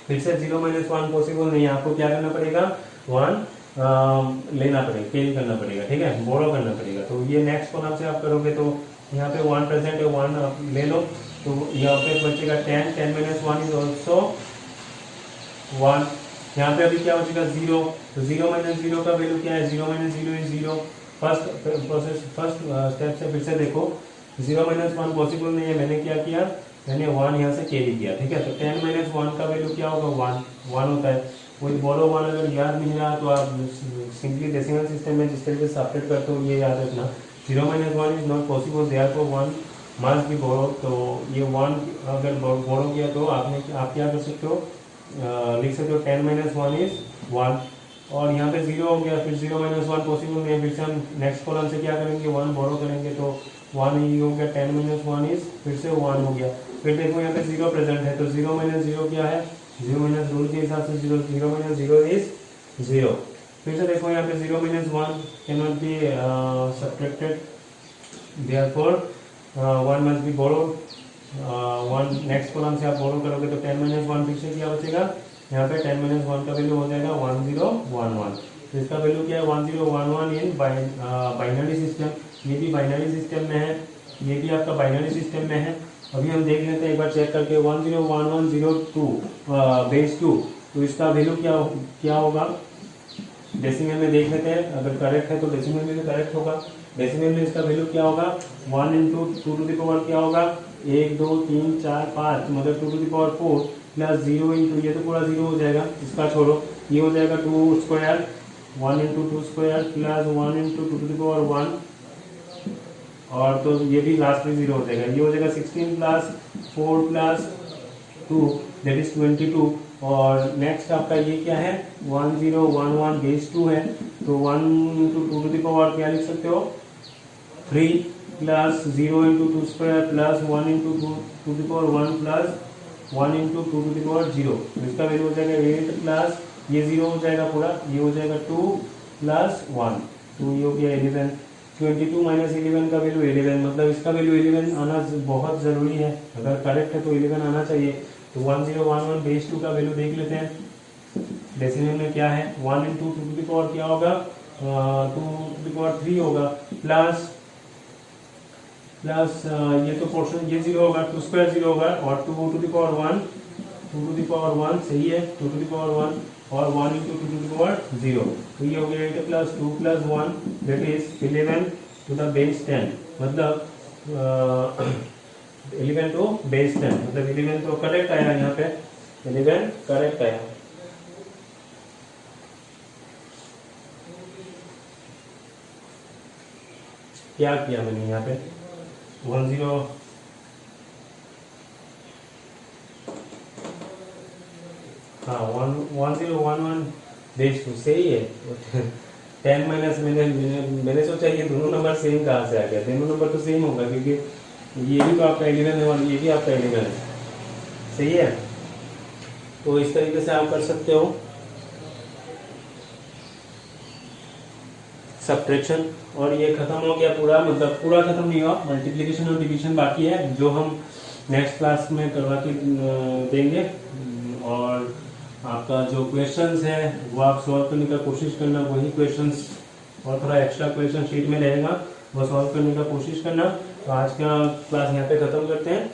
फिर से 0 - 1 पॉसिबल नहीं है, आपको क्या करना पड़ेगा, 1 लेना पड़ेगा, कैरी करना पड़ेगा, ठीक है, बोरो करना पड़ेगा। तो ये नेक्स्ट कॉलम से आप करोगे तो यहाँ पे 1 प्रेजेंट है, 1 आप ले लो, तो यहाँ पे बचेगा 10, 10 - 1 इज ऑल्सो 1। यहाँ पे अभी क्या बचेगा 0, तो 0 - 0 का वैल्यू क्या है, 0 - 0 इज 0। फर्स्ट स्टेप से फिर से देखो, 0 - 1 पॉसिबल नहीं है, मैंने क्या किया, मैंने 1 यहाँ से कैरी किया, ठीक है। तो 10 - 1 का वैल्यू क्या होगा, 1 होता है। कोई बोरो 1 अगर याद नहीं रहा तो आप सिंपली डेसिमल सिस्टम में जिस तरीके से सब्ट्रैक्ट करते हो ये याद रखना, 0 - 1 is not possible, therefore 1 must be borrow. तो ये 1 अगर बोरो किया तो आप क्या कर सकते हो, लिख सकते हो 10 - 1 इज 1, और यहाँ पे 0 हो गया, फिर 0 माइनस 1 पॉसिबल नहीं है, फिर से हम नेक्स्ट कॉलम से क्या करेंगे 1 बोरो करेंगे, तो 1 ये हो गया, 10 माइनस 1 इज फिर से 1 हो गया। फिर देखो यहाँ पे 0 प्रेजेंट है, तो 0 माइनस 0 क्या है, 0 माइनस रूल के हिसाब से 0 माइनस 0 इज 0। फिर से देखो यहाँ पे 0 minus 1 can not be subtracted, therefore 1 must B borrowed. 1 next column से आप बोरो करोगे तो 10 माइनस 1 फिर से क्या बचेगा, यहाँ पे 10 माइनस 1 का वैल्यू हो जाएगा 1011। तो इसका वैल्यू क्या है 1011 इन बाइनरी सिस्टम। ये भी बाइनरी सिस्टम में है, ये भी आपका बाइनरी सिस्टम में है। अभी हम देख लेते हैं एक बार चेक करके 101102 बेस 2, तो इसका वैल्यू क्या होगा डेसिमल में देख लेते हैं। अगर करेक्ट है तो डेसिमल में भी करेक्ट होगा। डेसिमल में इसका वैल्यू क्या होगा 1 इंटू 2 टू द पावर क्या होगा 1 2 3 4 5 मतलब 2 to the power 4 plus 0 into ये तो पूरा 0 हो जाएगा, इसका छोड़ो, ये हो जाएगा 2 square 1 into 2 square plus 1 into 2 to the power 1, और तो ये भी लास्ट में 0 हो जाएगा। ये हो जाएगा 16 प्लस 4 प्लस 2 दैट इज 22। और नेक्स्ट आपका ये क्या है 1011 बेस 2 है, तो 1 इंटू 2 टू द पावर क्या लिख सकते हो 3 plus 0 into 2 square plus 1 into 2 to the power 1 plus 1 into 2 to the power 0। तो इसका वैल्यू हो जाएगा 8 प्लस ये 0 हो जाएगा पूरा, ये हो जाएगा 2 प्लस 1, तो ये हो गया 11। 22 माइनस 11 का वैल्यू 11, मतलब इसका वैल्यू 11 आना बहुत ज़रूरी है। अगर करेक्ट है तो 11 आना चाहिए। तो 1011 बेस 2 का वैल्यू देख लेते हैं। डेसिमल में क्या है 1 इंटू 2 टू द पावर क्या होगा 2 टू द पावर 3 होगा प्लस ये तो पोर्शन ये 0 होगा, 2 स्क्वायर 0 होगा, और 2 to the power 1 2 to the power 1 सही है 2 टू द पावर 1 और 1 इंटू 2 टू द पावर 0, तो ये हो गया 8 plus 2 plus 1 that is 11 to the base 10, मतलब 11 टू बेस 10, मतलब 11 तो करेक्ट आया यहाँ पे, 11 करेक्ट आया। क्या किया मैंने यहाँ पे 10 हाँ 1011 बेस 2 सही है। 10 माइनस मैंने सोचा ये दोनों नंबर सेम कहाँ से आ गया, दोनों नंबर तो सेम होगा क्योंकि ये भी तो आपका 11 है और ये भी आपका 11 है, सही है। तो इस तरीके से आप कर सकते हो सब्ट्रैक्शन। और ये खत्म हो गया पूरा, मतलब पूरा खत्म नहीं हुआ, मल्टीप्लिकेशन और डिवीजन बाकी है जो हम नेक्स्ट क्लास में करवा के देंगे। और आपका जो क्वेश्चंस है वो आप सॉल्व करने का कोशिश करना, वही क्वेश्चंस और थोड़ा एक्स्ट्रा क्वेश्चन शीट में रहेगा वो सॉल्व करने का कोशिश करना। तो आज का क्लास यहाँ पे ख़त्म करते हैं।